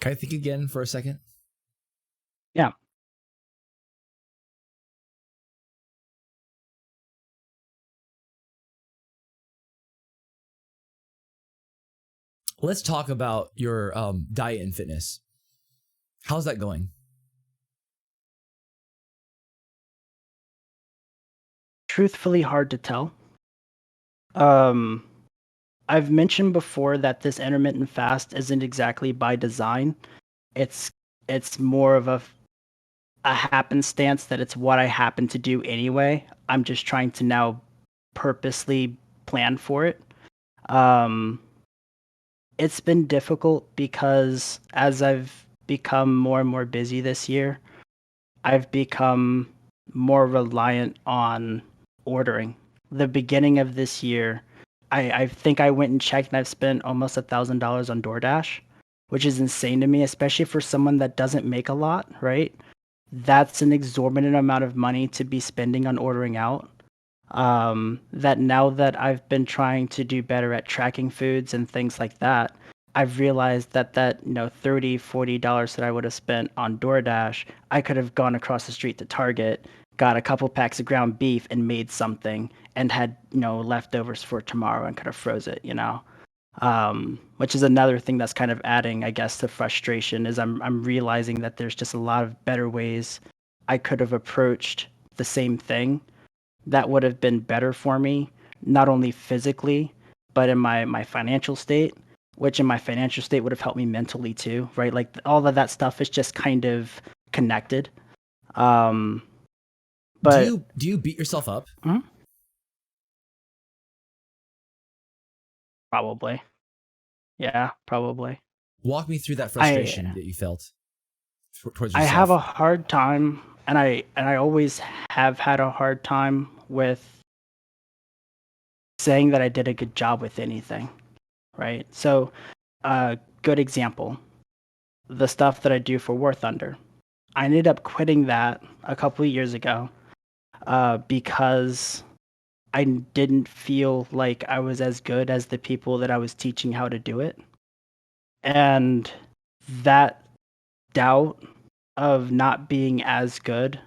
Can I think again for a second? Yeah. Let's talk about your diet and fitness. How's that going? Truthfully hard to tell. Um, I've mentioned before that this intermittent fast isn't exactly by design. It's it's more of a happenstance that it's what I happen to do anyway. I'm just trying to now purposely plan for it. Um, it's been difficult because as I've become more and more busy this year, I've become more reliant on ordering. The beginning of this year, I think I went and checked and I've spent almost $1,000 on DoorDash, which is insane to me, especially for someone that doesn't make a lot, right? That's an exorbitant amount of money to be spending on ordering out. That now that I've been trying to do better at tracking foods and things like that, I've realized that $30-$40 that I would have spent on DoorDash, I could have gone across the street to Target, got a couple packs of ground beef and made something and had, leftovers for tomorrow and could have froze it, which is another thing that's kind of adding, I guess, to frustration is I'm realizing that there's just a lot of better ways I could have approached the same thing that would have been better for me, not only physically, but in my financial state, which in my financial state would have helped me mentally too, right? Like all of that stuff is just kind of connected. Um, but Do you beat yourself up? Mhm. Probably. Yeah, probably. Walk me through that I frustration that you felt towards I have yourself. a hard time, and I always have had a hard time with saying that I did a good job with anything, right? So, good example, the stuff that I do for War Thunder. I ended up quitting that a couple of years ago because I didn't feel like I was as good as the people that I was teaching how to do it. And that doubt of not being as good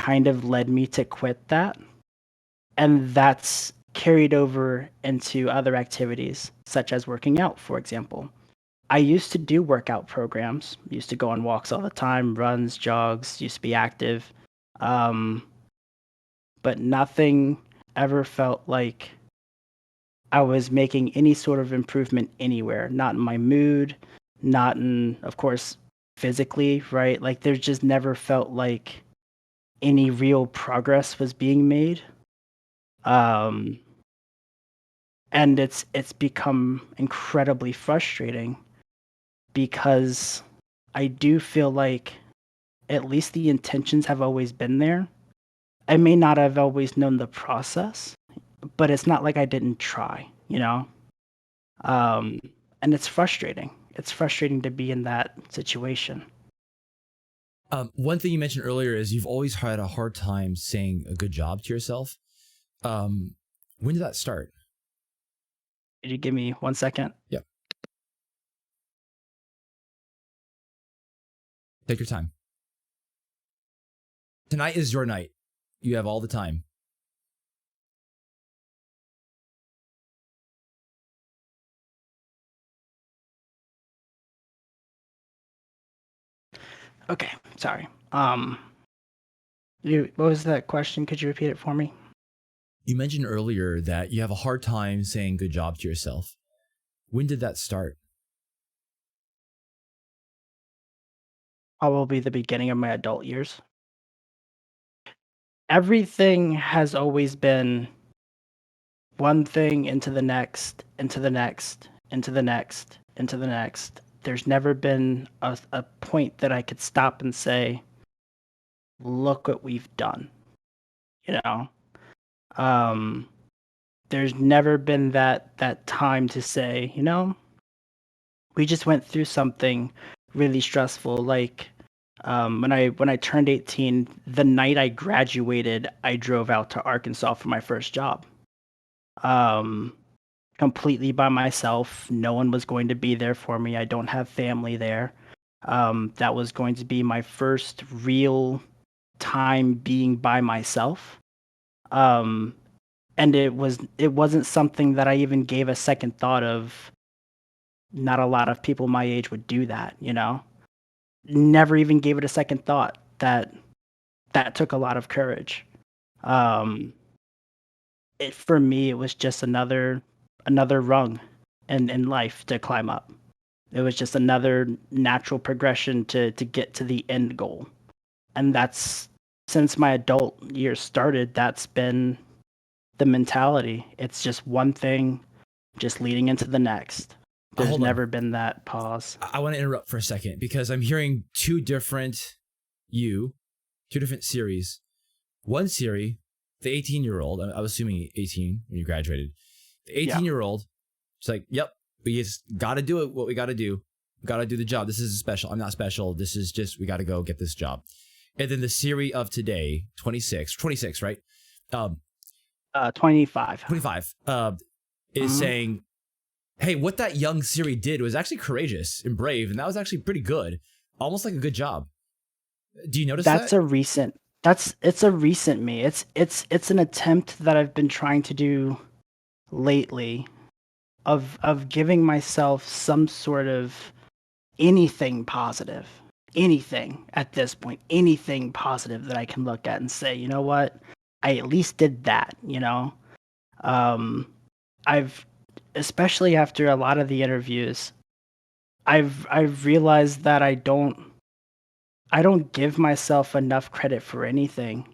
kind of led me to quit that. And that's carried over into other activities, such as working out, for example. I used to do workout programs, used to go on walks all the time, runs, jogs, used to be active. Um, but nothing ever felt like I was making any sort of improvement anywhere, not in my mood, not in, of course, physically, right? Like there's just never felt like any real progress was being made. Um, and it's become incredibly frustrating because I do feel like at least the intentions have always been there. I may not have always known the process, but it's not like I didn't try, you know? Um, and it's frustrating. It's frustrating to be in that situation. One thing you mentioned earlier is you've always had a hard time saying a good job to yourself. When did that start? Could you give me 1 second? Yeah. Take your time. Tonight is your night. You have all the time. Okay, sorry. What was that question? Could you repeat it for me? You mentioned earlier that you have a hard time saying good job to yourself. When did that start? Probably the beginning of my adult years. Everything has always been one thing into the next, into the next, into the next, into the next. There's never been a point that I could stop and say, look what we've done. You know? Um, there's never been that time to say, we just went through something really stressful. Like when I turned 18, the night I graduated, I drove out to Arkansas for my first job. Um, completely by myself. No one was going to be there for me. I don't have family there. That was going to be my first real time being by myself. Um, and it wasn't something that I even gave a second thought of. Not a lot of people my age would do that. Never even gave it a second thought. That took a lot of courage. Um, for me, it was just another rung in life to climb up. It was just another natural progression to get to the end goal. And that's since my adult years started, that's been the mentality. It's just one thing, just leading into the next. There's Hold on. never been that pause. I want to interrupt for a second because I'm hearing two different Siris. One Siri, the 18-year-old, I was assuming 18 when you graduated. The 18-year-old, she's like, yep, we just got to do it, what we got to do. We got to do the job. This is special. I'm not special. This is just, we got to go get this job. And then the Siri of today, 26, right? 25. 25, is saying, hey, what that young Siri did was actually courageous and brave, and that was actually pretty good. Almost like a good job. Do you notice That's that? it's a recent me. It's an attempt that I've been trying to do lately of giving myself some sort of anything positive. Anything at this point, anything positive that I can look at and say, you know what? I at least did that. Um I've especially after a lot of the interviews, I've realized that I don't give myself enough credit for anything,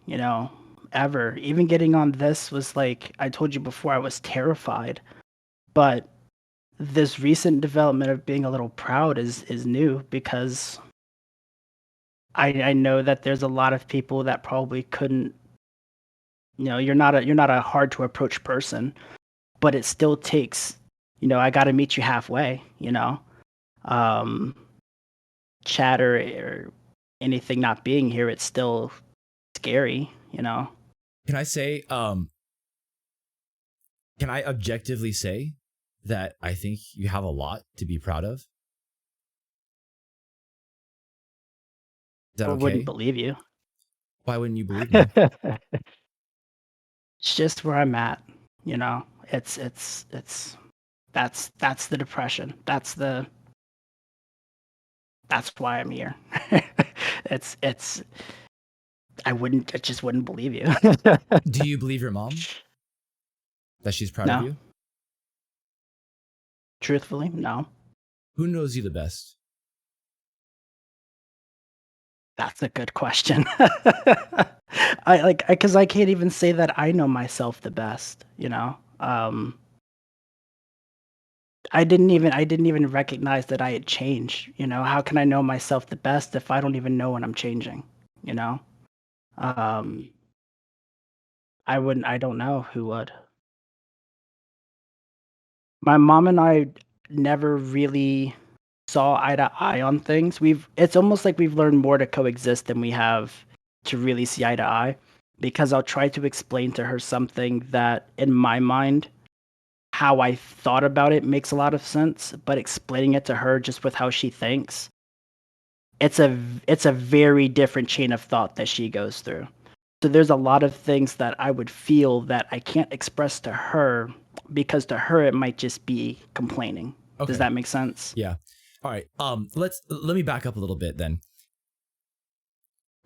ever. Even getting on this was like I told you before, I was terrified. But this recent development of being a little proud is new because I know that there's a lot of people that probably couldn't. You're not a hard to approach person, but it still takes. I got to meet you halfway. Um, chat or anything not being here, it's still scary. Can I say, can I objectively say that I think you have a lot to be proud of? Is that I wouldn't okay? believe you. Why wouldn't you believe me? It's just where I'm at, you know. It's that's the depression. That's why I'm here. It's I just wouldn't believe you. Do you believe your mom that she's proud of No, you? truthfully, no. Who knows you the best? That's a good question. Because I can't even say that I know myself the best, you know? I didn't even recognize that I had changed, you know? How can I know myself the best if I don't even know when I'm changing, you know? Um, I don't know who would. My mom and I never really saw eye to eye on things. It's almost like we've learned more to coexist than we have to really see eye to eye, because I'll try to explain to her something that in my mind how I thought about it makes a lot of sense, but explaining it to her just with how she thinks, it's a very different chain of thought that she goes through. So there's a lot of things that I would feel that I can't express to her because to her it might just be complaining. Does Okay. that make sense? Yeah. All right. Let me back up a little bit then.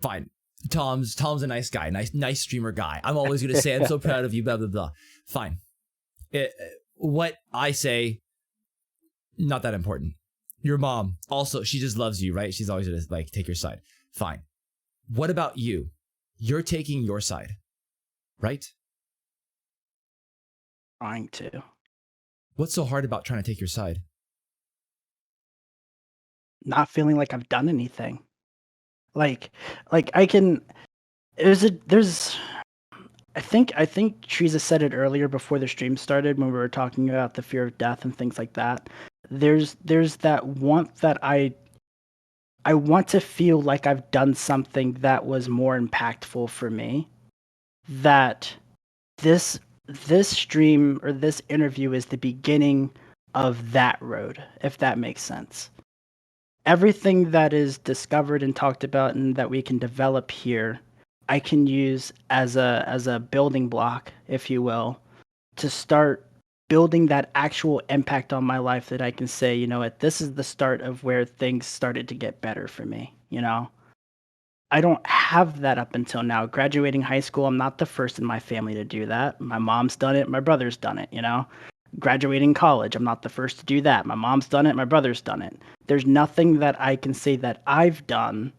Fine. Tom's a nice guy, nice streamer guy. I'm always gonna say I'm so proud of you, blah blah blah. Fine. What I say, not that important. Your mom also, she just loves you, right? She's always gonna like take your side. Fine. What about you? You're taking your side, right? Trying to. What's so hard about trying to take your side? Not feeling like I've done anything. Like like I can there's I think Teresa said it earlier before the stream started when we were talking about the fear of death and things like that. There's that want that I want to feel like I've done something that was more impactful for me. That this this stream or this interview is the beginning of that road, if that makes sense. Everything that is discovered and talked about and that we can develop here, I can use as a building block, if you will, to start building that actual impact on my life that I can say, you know what, this is the start of where things started to get better for me, you know? I don't have that up until now. Graduating high school, I'm not the first in my family to do that. My mom's done it, my brother's done it, you know? Graduating college, I'm not the first to do that. My mom's done it, my brother's done it. There's nothing that I can say that I've done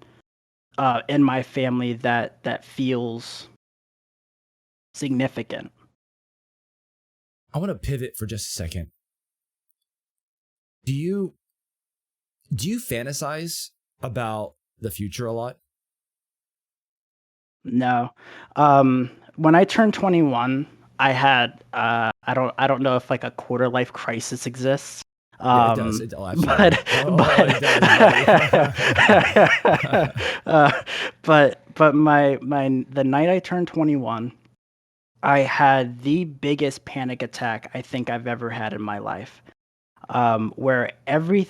in my family that feels significant. I want to pivot for just a second. Do you fantasize about the future a lot? No. When I turned 21, I had I don't know if like a quarter life crisis exists. Yeah, it does. It absolutely. But It does, buddy. but my the night I turned 21, I had the biggest panic attack I think I've ever had in my life. Where every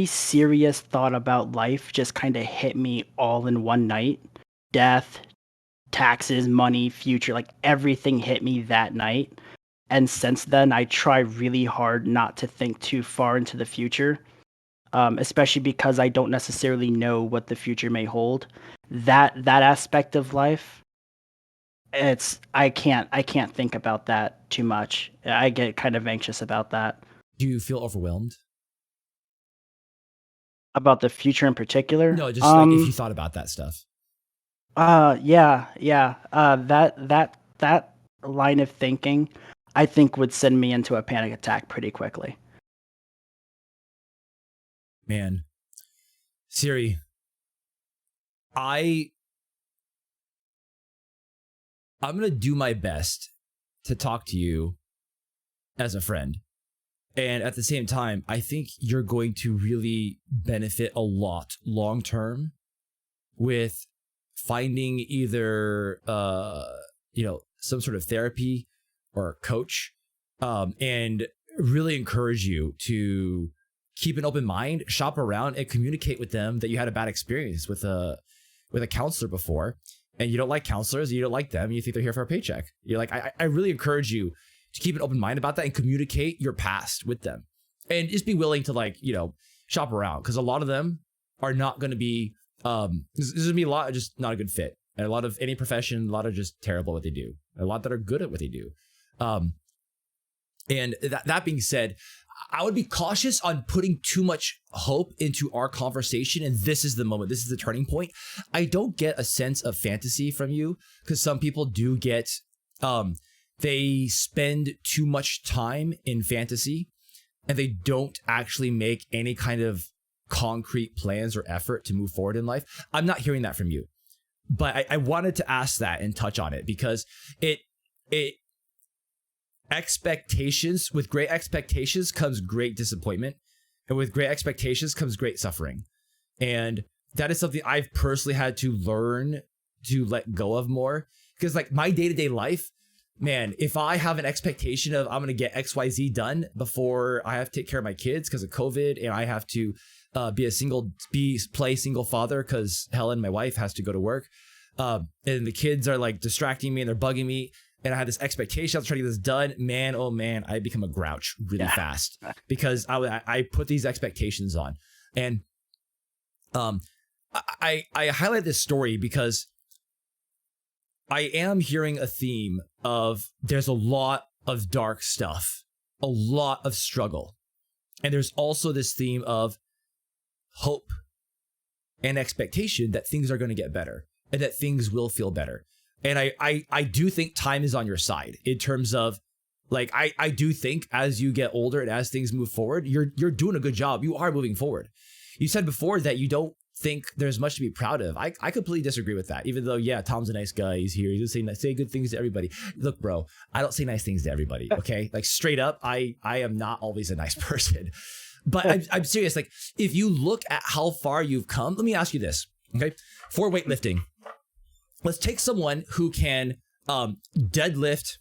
serious thought about life just kind of hit me all in one night. Death, taxes, money, future, like everything hit me that night. And since then, I try really hard not to think too far into the future, especially because I don't necessarily know what the future may hold. That aspect of life, I can't think about that too much. I get kind of anxious about that. Do you feel overwhelmed? About the future in particular. No, just like if you thought about that stuff. Yeah, yeah. That line of thinking, I think, would send me into a panic attack pretty quickly. Man, Siri, I I'm gonna do my best to talk to you as a friend. And at the same time, I think you're going to really benefit a lot long term with finding either some sort of therapy or a coach, and really encourage you to keep an open mind, shop around, and communicate with them that you had a bad experience with a counselor before, and you don't like counselors, you don't like them, you think they're here for a paycheck. You're like, I really encourage you to keep an open mind about that and communicate your past with them. And just be willing to like, shop around, because a lot of them are not going to be, there's going to be a lot of just not a good fit. And a lot of any profession, a lot of just terrible at what they do. A lot that are good at what they do. And that being said, I would be cautious on putting too much hope into our conversation. And this is the moment. This is the turning point. I don't get a sense of fantasy from you, because some people do get, they spend too much time in fantasy and they don't actually make any kind of concrete plans or effort to move forward in life. I'm not hearing that from you, but I wanted to ask that and touch on it, because expectations, with great expectations comes great disappointment, and with great expectations comes great suffering. And that is something I've personally had to learn to let go of more, because like my day-to-day life, man, if I have an expectation of I'm going to get XYZ done before I have to take care of my kids because of COVID, and I have to play single father because Helen, my wife, has to go to work, and the kids are like distracting me and they're bugging me, and I had this expectation I was trying to get this done, man, oh man, I become a grouch really fast, because I put these expectations on. And I highlight this story because I am hearing a theme of there's a lot of dark stuff, a lot of struggle. And there's also this theme of hope and expectation that things are going to get better and that things will feel better. And I do think time is on your side in terms of, like, I do think as you get older and as things move forward, you're doing a good job. You are moving forward. You said before that you don't think there's much to be proud of. I completely disagree with that, even though, yeah, Tom's a nice guy. He's here. He's just say good things to everybody. Look, bro, I don't say nice things to everybody. Okay. Like straight up, I am not always a nice person, but I'm serious. Like if you look at how far you've come, let me ask you this. Okay. For weightlifting, let's take someone who can deadlift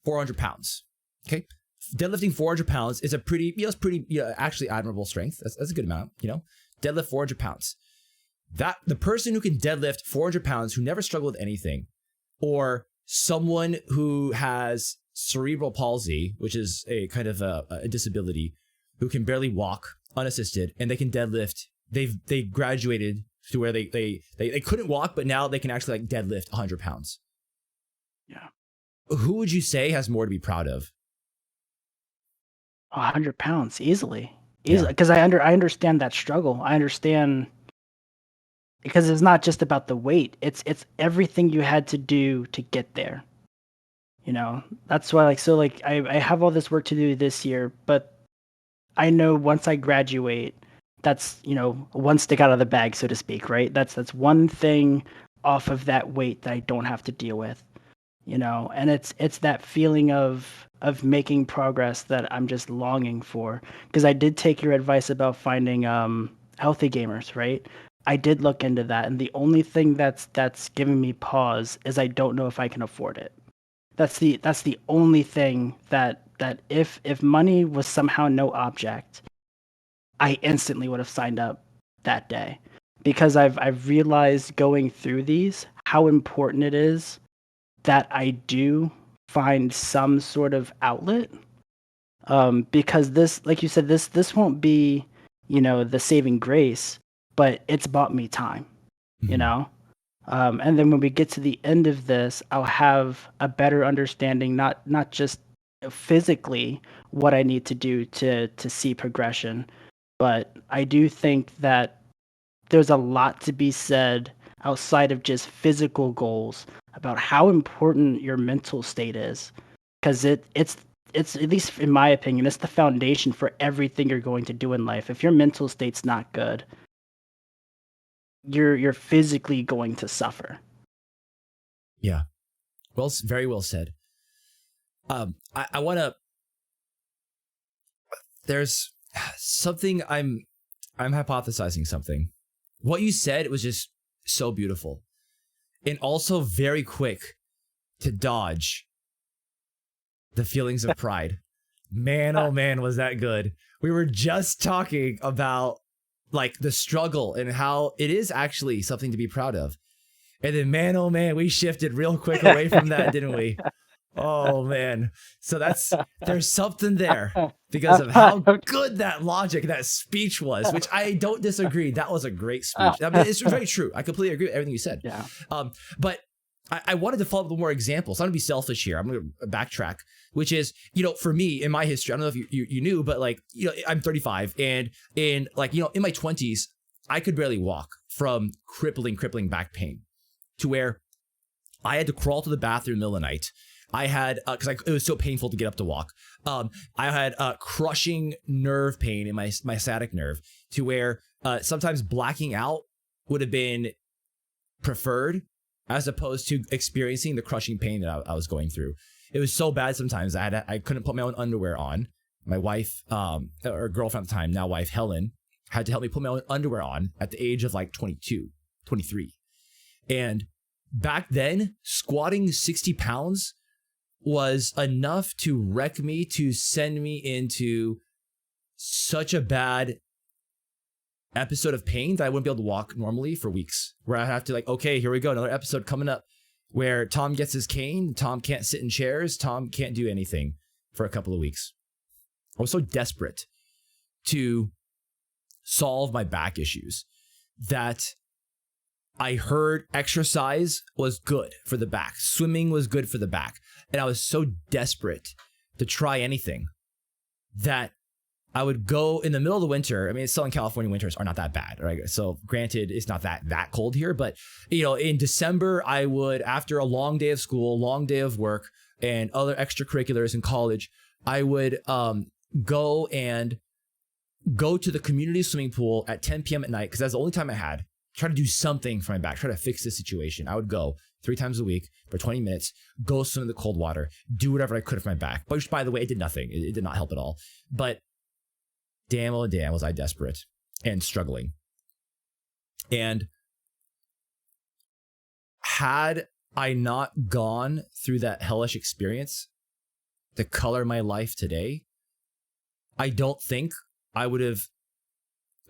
400 pounds. Okay. Deadlifting 400 pounds is a pretty, actually admirable strength. That's a good amount, deadlift 400 pounds. That the person who can deadlift 400 pounds, who never struggled with anything, or someone who has cerebral palsy, which is a kind of a disability, who can barely walk unassisted, and they can deadlift. They graduated to where they couldn't walk, but now they can actually like deadlift 100 pounds. Yeah. Who would you say has more to be proud of? 100 pounds easily, because I understand that struggle. I understand, because it's not just about the weight. It's everything you had to do to get there. That's why I have all this work to do this year, but I know once I graduate, that's one stick out of the bag, so to speak, right? That's one thing off of that weight that I don't have to deal with. And it's that feeling of making progress that I'm just longing for. Because I did take your advice about finding healthy gamers, right? I did look into that, and the only thing that's giving me pause is I don't know if I can afford it. That's the only thing that if money was somehow no object, I instantly would have signed up that day, because I've realized going through these how important it is that I do find some sort of outlet, because this, like you said, this won't be, the saving grace, but it's bought me time, and then when we get to the end of this, I'll have a better understanding, not just physically what I need to do to see progression, but I do think that there's a lot to be said outside of just physical goals about how important your mental state is, because it's at least in my opinion, it's the foundation for everything you're going to do in life. If your mental state's not good, you're physically going to suffer. Yeah, well, very well said. I want to. There's something I'm hypothesizing something. What you said was just so beautiful, and also very quick to dodge the feelings of pride. Man, oh man, was that good. We were just talking about like the struggle and how it is actually something to be proud of. And then, man, oh man, we shifted real quick away from that, didn't we? Oh man. So there's something there because of how good that logic, that speech was, which I don't disagree. That was a great speech. I mean, it's very true. I completely agree with everything you said. Yeah. But I wanted to follow up with more examples. I'm gonna be selfish here. I'm gonna backtrack, which is, for me in my history, I don't know if you knew, but like, I'm 35, and in like, in my 20s, I could barely walk from crippling back pain to where I had to crawl to the bathroom in the middle of the night. I had, because it was so painful to get up to walk. I had crushing nerve pain in my sciatic nerve to where sometimes blacking out would have been preferred as opposed to experiencing the crushing pain that I was going through. It was so bad sometimes I couldn't put my own underwear on. My wife, or girlfriend at the time, now wife, Helen, had to help me put my own underwear on at the age of like 22, 23. And back then, squatting 60 pounds was enough to wreck me, to send me into such a bad episode of pain that I wouldn't be able to walk normally for weeks, where I have to like, okay, here we go, another episode coming up where Tom gets his cane, Tom can't sit in chairs, Tom can't do anything for a couple of weeks. I was so desperate to solve my back issues that I heard exercise was good for the back. Swimming was good for the back. And I was so desperate to try anything that I would go in the middle of the winter. I mean, Southern California winters are not that bad, right? So granted, it's not that cold here, but in December, I would, after a long day of school, long day of work, and other extracurriculars in college, I would go to the community swimming pool at 10 p.m. at night, because that's the only time I had. Try to do something for my back, try to fix the situation. I would go 3 times a week for 20 minutes, go swim in the cold water, do whatever I could for my back. Which, by the way, it did nothing. It did not help at all. But damn, oh damn, was I desperate and struggling. And had I not gone through that hellish experience to color my life today, I don't think I would have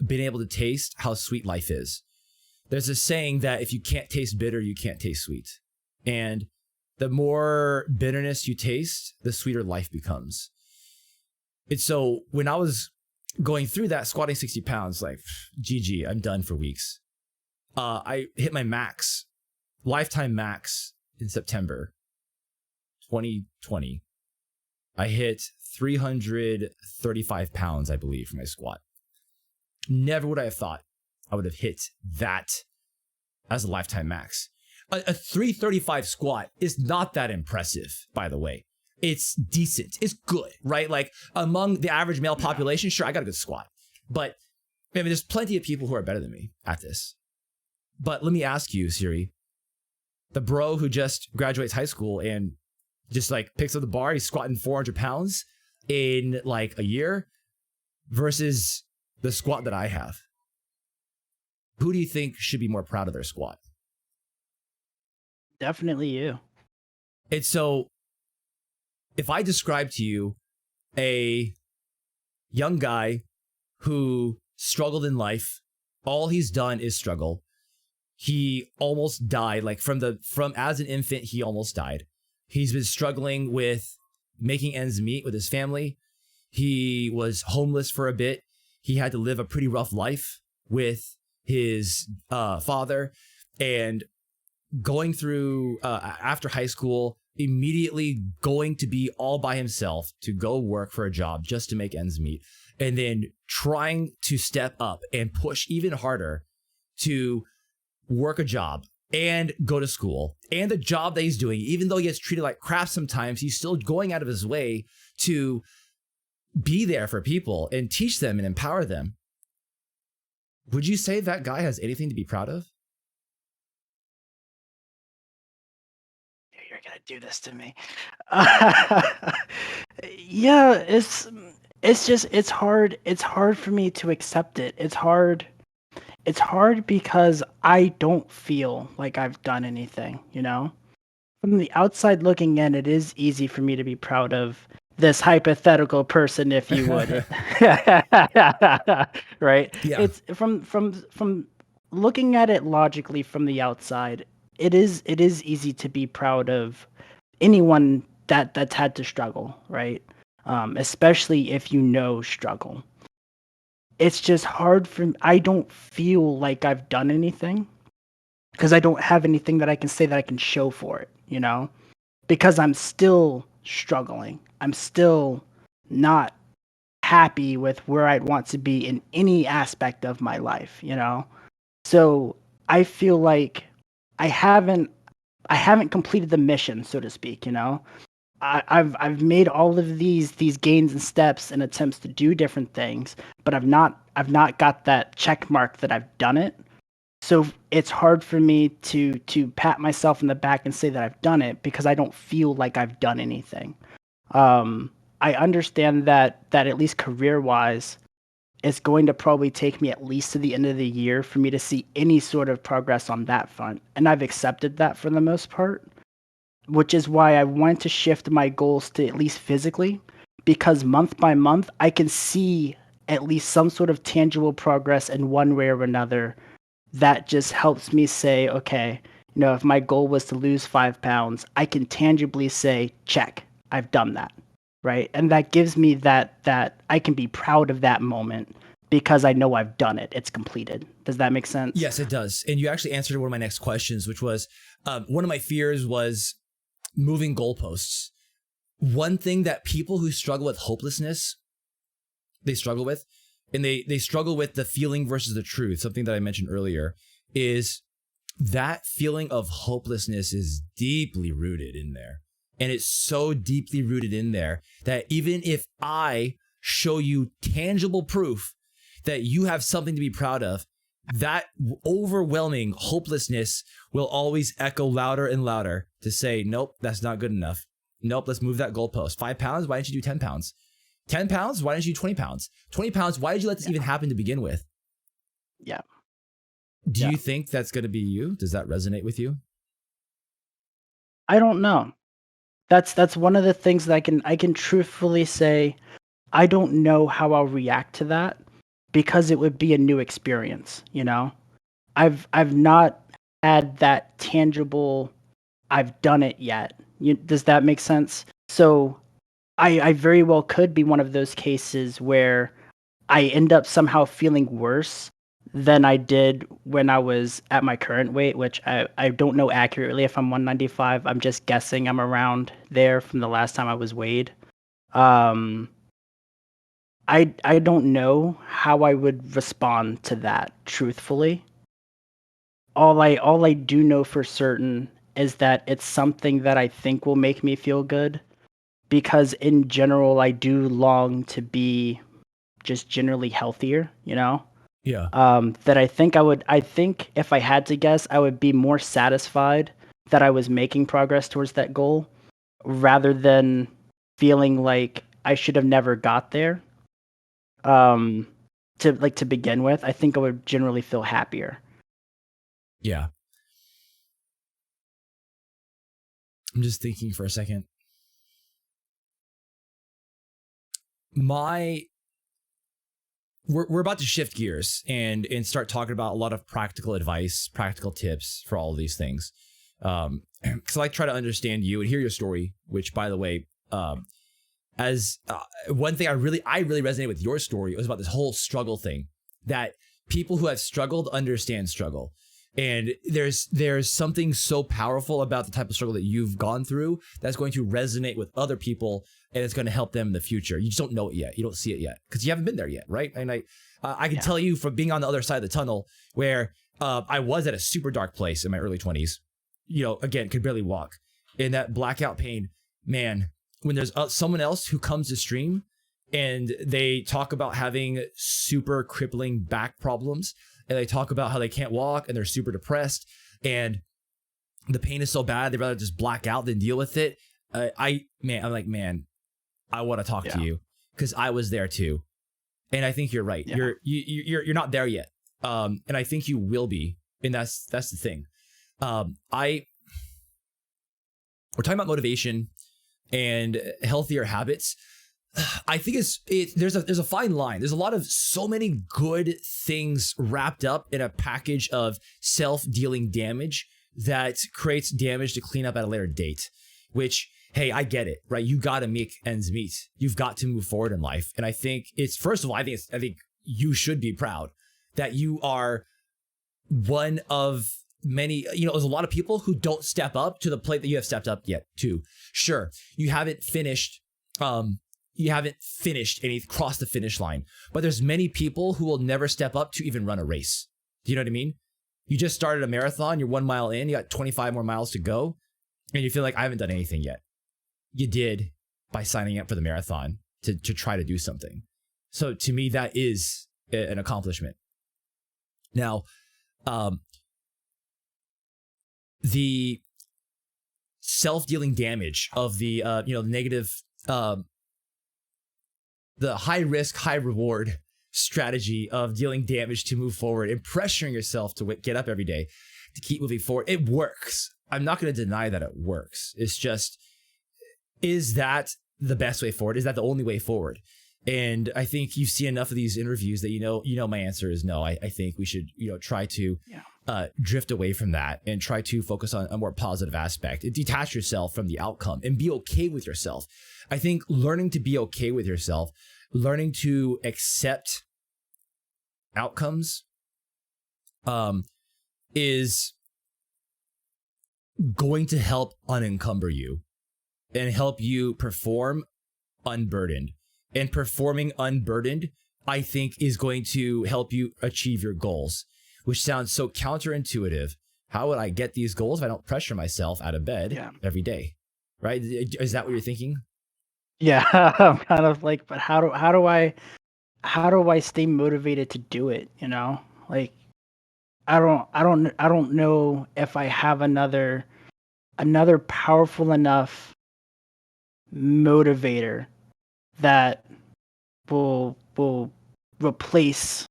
been able to taste how sweet life is. There's a saying that if you can't taste bitter, you can't taste sweet. And the more bitterness you taste, the sweeter life becomes. And so when I was going through that, squatting 60 pounds, like, GG, I'm done for weeks. I hit my max, lifetime max in September 2020. I hit 335 pounds, I believe, for my squat. Never would I have thought I would have hit that as a lifetime max. A 335 squat is not that impressive, by the way. It's decent. It's good, right? Like among the average male population, sure, I got a good squat. But I mean, there's plenty of people who are better than me at this. But let me ask you, Siri, the bro who just graduates high school and just like picks up the bar, he's squatting 400 pounds in like a year versus the squat that I have. Who do you think should be more proud of their squat? Definitely you. And so if I describe to you a young guy who struggled in life, all he's done is struggle. He almost died, like from as an infant, he almost died. He's been struggling with making ends meet with his family. He was homeless for a bit. He had to live a pretty rough life with his father, and going through after high school, immediately going to be all by himself to go work for a job just to make ends meet, and then trying to step up and push even harder to work a job and go to school, and the job that he's doing, even though he gets treated like crap sometimes, he's still going out of his way to be there for people and teach them and empower them. Would you say that guy has anything to be proud of? You're gonna do this to me. Yeah, it's hard. It's hard for me to accept it. It's hard because I don't feel like I've done anything, From the outside looking in, it is easy for me to be proud of this hypothetical person, if you would. Right? Yeah. It's from looking at it logically from the outside, it is easy to be proud of anyone that's had to struggle, right? Especially if you know struggle. It's just hard for I don't feel like I've done anything because I don't have anything that I can say that I can show for it, because I'm still struggling. I'm still not happy with where I'd want to be in any aspect of my life. So I feel like I haven't I haven't completed the mission, so to speak. I've made all of these gains and steps and attempts to do different things, but I've not got that check mark that I've done it. So it's hard for me to pat myself in the back and say that I've done it because I don't feel like I've done anything. I understand that at least career wise, it's going to probably take me at least to the end of the year for me to see any sort of progress on that front, and I've accepted that for the most part, which is why I want to shift my goals to at least physically, because month by month I can see at least some sort of tangible progress in one way or another. That just helps me say, okay, if my goal was to lose 5 pounds, I can tangibly say, check, I've done that, right? And that gives me that I can be proud of that moment because I know I've done it. It's completed. Does that make sense? Yes, it does. And you actually answered one of my next questions, which was one of my fears was moving goalposts. One thing that people who struggle with hopelessness, they struggle with, and they struggle with the feeling versus the truth, something that I mentioned earlier, is that feeling of hopelessness is deeply rooted in there. And it's so deeply rooted in there that even if I show you tangible proof that you have something to be proud of, that overwhelming hopelessness will always echo louder and louder to say, nope, that's not good enough. Nope, let's move that goalpost. 5 pounds, why didn't you do 10 pounds? 10 pounds, why didn't you do 20 pounds? 20 pounds, why did you let this even happen to begin with? Yeah. Do you think that's going to be you? Does that resonate with you? I don't know. That's one of the things that I can truthfully say I don't know how I'll react to that because it would be a new experience. I've not had that tangible I've done it yet. Does that make sense? So I very well could be one of those cases where I end up somehow feeling worse than I did when I was at my current weight, which I don't know accurately if I'm 195. I'm just guessing I'm around there from the last time I was weighed. Um, I don't know how I would respond to that, truthfully. All I do know for certain is that it's something that I think will make me feel good because in general I do long to be just generally healthier. Yeah. That I think if I had to guess, I would be more satisfied that I was making progress towards that goal rather than feeling like I should have never got there. Um, to begin with, I think I would generally feel happier. Yeah. I'm just thinking for a second. We're about to shift gears and start talking about a lot of practical advice, practical tips for all of these things. Because I try to understand you and hear your story, which, by the way, as one thing I really resonated with your story was about this whole struggle thing, that people who have struggled understand struggle. And there's something so powerful about the type of struggle that you've gone through that's going to resonate with other people, and it's going to help them in the future. You just don't know it yet. You don't see it yet because you haven't been there yet, right? And I can tell you from being on the other side of the tunnel where I was at a super dark place in my early 20s, again, could barely walk. In that blackout pain, man, when there's someone else who comes to stream and they talk about having super crippling back problems, and they talk about how they can't walk and they're super depressed and the pain is so bad, they'd rather just black out than deal with it. I'm like, man, I want to talk to you because I was there too. And I think you're right. Yeah. You're not there yet. And I think you will be. And that's the thing. We're talking about motivation and healthier habits. I think there's a fine line. There's a lot of so many good things wrapped up in a package of self-dealing damage that creates damage to clean up at a later date, which, hey, I get it, right? You got to make ends meet. You've got to move forward in life. And I think it's, first of all, I think you should be proud that you are one of many, there's a lot of people who don't step up to the plate that you have stepped up yet too. Sure, you haven't finished any, crossed the finish line, but there's many people who will never step up to even run a race. Do you know what I mean? You just started a marathon, you're 1 mile in, you got 25 more miles to go, and you feel like I haven't done anything yet. You did by signing up for the marathon to try to do something. So to me, that is an accomplishment. Now, the self-dealing damage of the negative, the high risk, high reward strategy of dealing damage to move forward and pressuring yourself to get up every day to keep moving forward. It works. I'm not going to deny that it works. It's just, is that the best way forward? Is that the only way forward? And I think you see enough of these interviews that my answer is no. I think we should try to drift away from that and try to focus on a more positive aspect. Detach yourself from the outcome and be okay with yourself. I think learning to be okay with yourself, learning to accept outcomes, is going to help unencumber you and help you perform unburdened. And performing unburdened, I think, is going to help you achieve your goals, which sounds so counterintuitive. How would I get these goals if I don't pressure myself out of bed every day? Right? Is that what you're thinking? Yeah, I'm kind of like, but how do I stay motivated to do it? Like, I don't know if I have another powerful enough motivator that will replace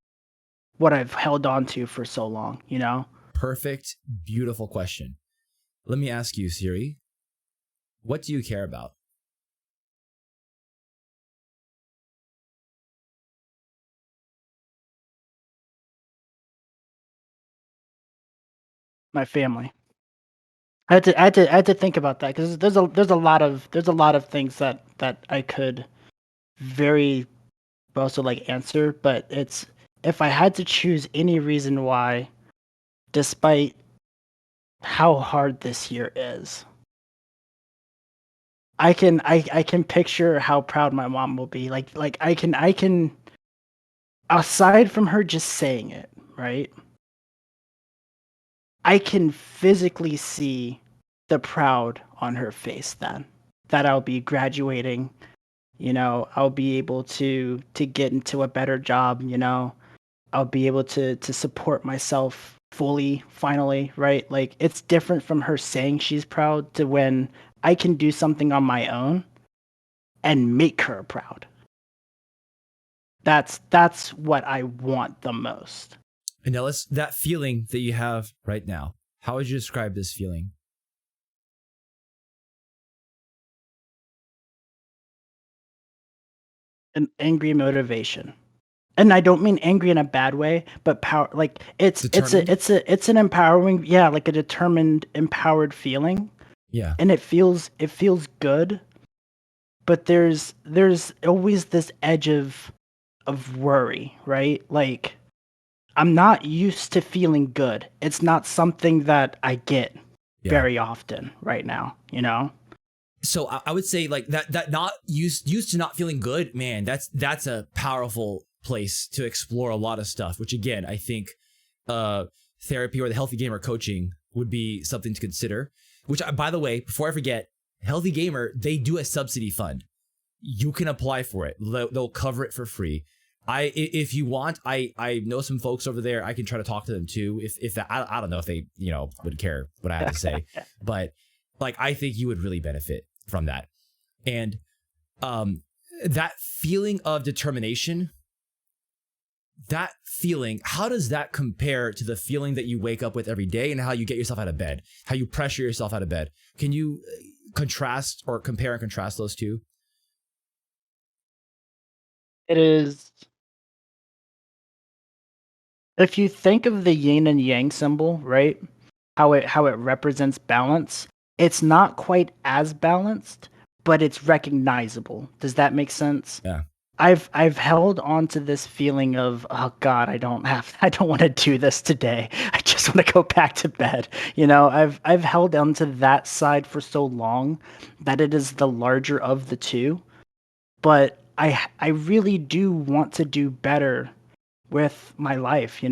what I've held on to for so long, Perfect, beautiful question. Let me ask you, Siri, what do you care about? My family. I had to think about that because there's a lot of things that I could very also like answer, but it's, if I had to choose any reason why, despite how hard this year is, I can picture how proud my mom will be. Like I can aside from her just saying it, right? I can physically see the proud on her face then, that I'll be graduating, I'll be able to get into a better job, I'll be able to support myself fully finally, right? Like, it's different from her saying she's proud to when I can do something on my own and make her proud. That's what I want the most. And now that feeling that you have right now, how would you describe this feeling? An angry motivation. And I don't mean angry in a bad way, but power, like Determined? it's an empowering, yeah, like a determined, empowered feeling. Yeah. And it feels good, but there's always this edge of worry, right? Like, I'm not used to feeling good. It's not something that I get very often right now, So I would say like that not used to not feeling good, man, that's a powerful place to explore a lot of stuff, which again, I think therapy or the Healthy Gamer coaching would be something to consider, which, by the way, before I forget, Healthy Gamer, they do a subsidy fund. You can apply for it. They'll cover it for free. If you want, I know some folks over there. I can try to talk to them too. If that, I don't know if they would care what I have to say, but like, I think you would really benefit from that. And that feeling of determination, that feeling, how does that compare to the feeling that you wake up with every day and how you get yourself out of bed, how you pressure yourself out of bed? Can you contrast or compare and contrast those two? It is, if you think of the yin and yang symbol, right? how it represents balance. It's not quite as balanced, but it's recognizable. Does that make sense? Yeah. I've held on to this feeling of, oh God, I don't want to do this today. I just want to go back to bed. I've held on to that side for so long that it is the larger of the two. But I really do want to do better with my life.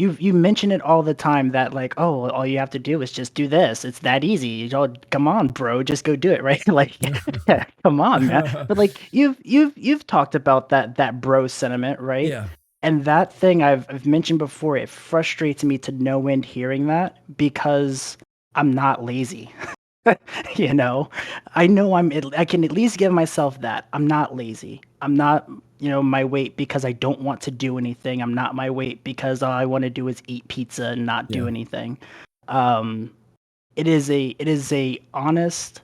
You mention it all the time that, like, oh, all you have to do is just do this. It's that easy. Come on, bro, just go do it, right? Like, yeah, come on, man. But like, you've talked about that bro sentiment, right? Yeah. And that thing I've mentioned before, it frustrates me to no end hearing that because I'm not lazy. you know I know I can at least give myself that I'm not lazy. I'm not my weight because I don't want to do anything. I'm not my weight because all I want to do is eat pizza and not do Yeah. anything. um it is a honest,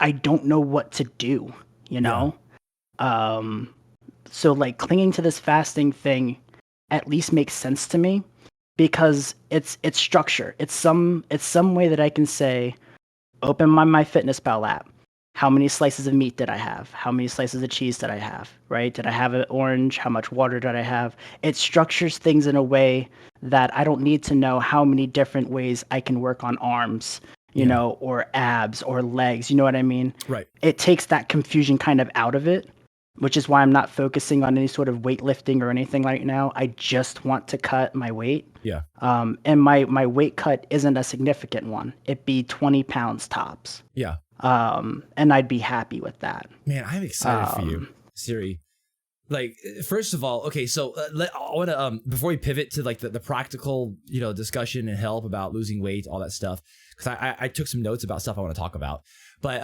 I don't know what to do you Yeah. know um so like clinging to this fasting thing at least makes sense to me because it's structure. It's some way that I can say, open my MyFitnessPal app. How many slices of meat did I have? How many slices of cheese did I have? Right? Did I have an orange? How much water did I have? It structures things in a way that I don't need to know how many different ways I can work on arms, Yeah. or abs or legs. You know what I mean? Right. It takes that confusion kind of out of it, which is why I'm not focusing on any sort of weightlifting or anything right now. I just want to cut my weight. Yeah. And my weight cut isn't a significant one. It'd be 20 pounds tops. Yeah. And I'd be happy with that. Man, I'm excited for you, Siri. Like, first of all, okay, so I want to before we pivot to like the practical, discussion and help about losing weight, all that stuff, because I took some notes about stuff I want to talk about, but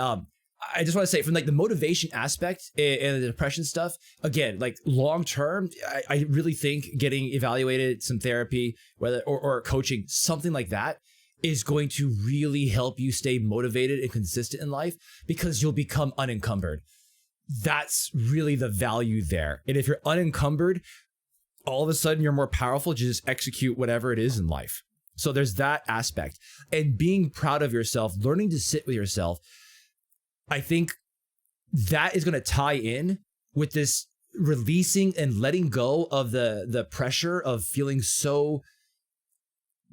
I just want to say, from like the motivation aspect and the depression stuff, again, like long term, I really think getting evaluated, some therapy, whether or coaching, something like that, is going to really help you stay motivated and consistent in life, because you'll become unencumbered. That's really the value there. And if you're unencumbered, all of a sudden you're more powerful to just execute whatever it is in life. So there's that aspect. And being proud of yourself, learning to sit with yourself, I think that is going to tie in with this releasing and letting go of the pressure of feeling so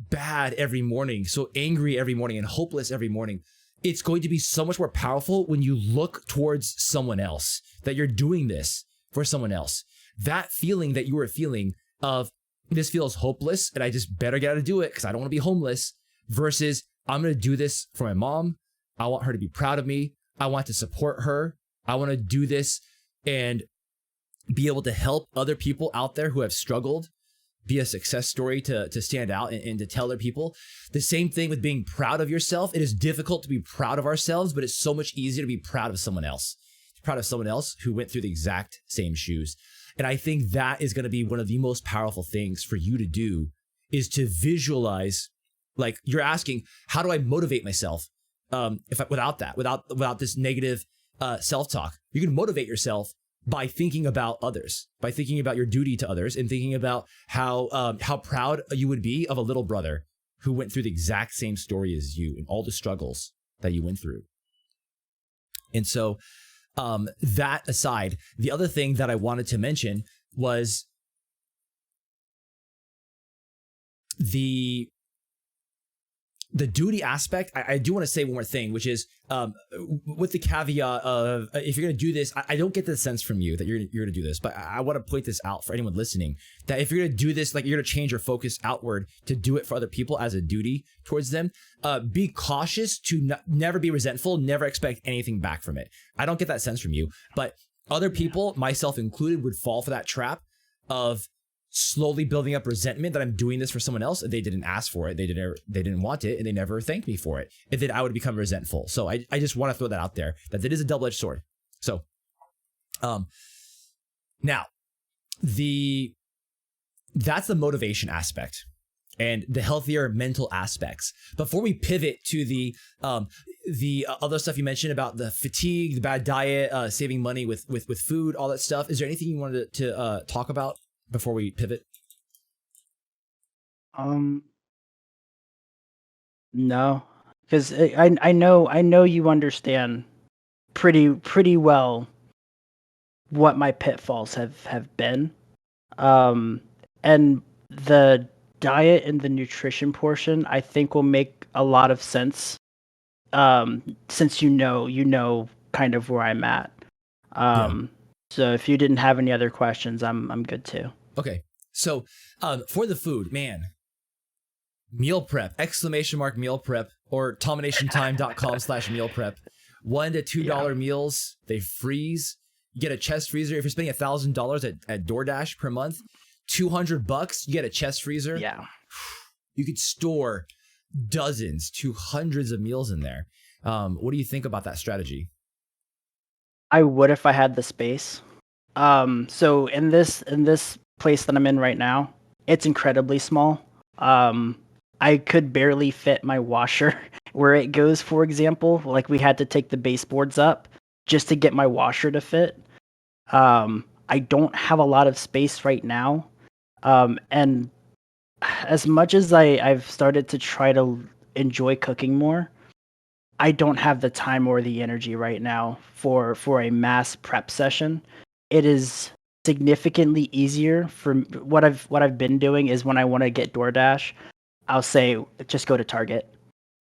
bad every morning, so angry every morning, and hopeless every morning. It's going to be so much more powerful when you look towards someone else, that you're doing this for someone else. That feeling that you were feeling of, this feels hopeless and I just better get out and do it because I don't want to be homeless, versus I'm going to do this for my mom. I want her to be proud of me. I want to support her. I want to do this and be able to help other people out there who have struggled, be a success story to stand out and to tell other people. The same thing with being proud of yourself. It is difficult to be proud of ourselves, but it's so much easier to be proud of someone else. Proud of someone else who went through the exact same shoes. And I think that is going to be one of the most powerful things for you to do, is to visualize, like you're asking, how do I motivate myself? Without this negative self-talk, you can motivate yourself by thinking about others, by thinking about your duty to others, and thinking about how proud you would be of a little brother who went through the exact same story as you and all the struggles that you went through. And so that aside, the other thing that I wanted to mention was the duty aspect. I do want to say one more thing, which is with the caveat of, if you're going to do this, I don't get the sense from you that you're going to do this, but I want to point this out for anyone listening, that if you're going to do this, like you're going to change your focus outward to do it for other people as a duty towards them, be cautious to never be resentful, never expect anything back from it. I don't get that sense from you, but other people, myself included, would fall for that trap of slowly building up resentment that I'm doing this for someone else. They didn't ask for it. They didn't want it, and they never thanked me for it. And then I would become resentful. So I just want to throw that out there, that it is a double-edged sword. So, now that's the motivation aspect and the healthier mental aspects. Before we pivot to the other stuff you mentioned about the fatigue, the bad diet, saving money with food, all that stuff, is there anything you wanted to talk about before we pivot? No, because I know you understand pretty well what my pitfalls have been. Um, and the diet and the nutrition portion, I think, will make a lot of sense. Since you know kind of where I'm at. Yeah. Um, so if you didn't have any other questions, I'm good too. Okay. So for the food, man, meal prep, exclamation mark meal prep, or tominationtime.com/meal prep. $1 to $2 Yeah. meals, they freeze. You get a chest freezer. If you're spending $1,000 at DoorDash per month, $200, you get a chest freezer. Yeah. You could store dozens to hundreds of meals in there. What do you think about that strategy? I would if I had the space. So in this place that I'm in right now, it's incredibly small. Um, I could barely fit my washer where it goes, for example. Like we had to take the baseboards up just to get my washer to fit. I don't have a lot of space right now. And as much as I've started to try to enjoy cooking more, I don't have the time or the energy right now for a mass prep session. It is significantly easier for what I've been doing is when I want to get DoorDash, I'll say just go to Target,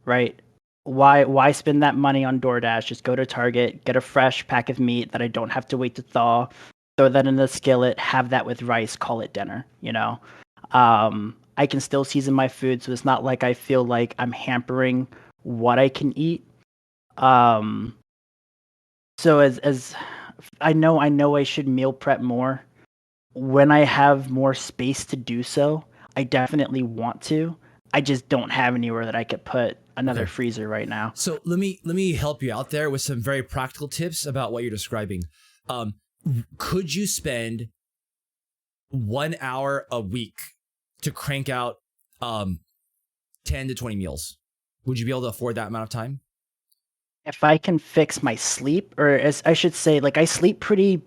right? Why spend that money on DoorDash? Just go to Target, get a fresh pack of meat that I don't have to wait to thaw, throw that in the skillet, have that with rice, call it dinner, you know? I can still season my food, so it's not like I feel like I'm hampering what I can eat. Um, so as I know I should meal prep more. When I have more space to do so, I definitely want to. I just don't have anywhere that I could put another Okay. freezer right now. So let me help you out there with some very practical tips about what you're describing. Um, could you spend 1 hour a week to crank out 10 to 20 meals? Would you be able to afford that amount of time? If I can fix my sleep, or as I should say, like I sleep pretty.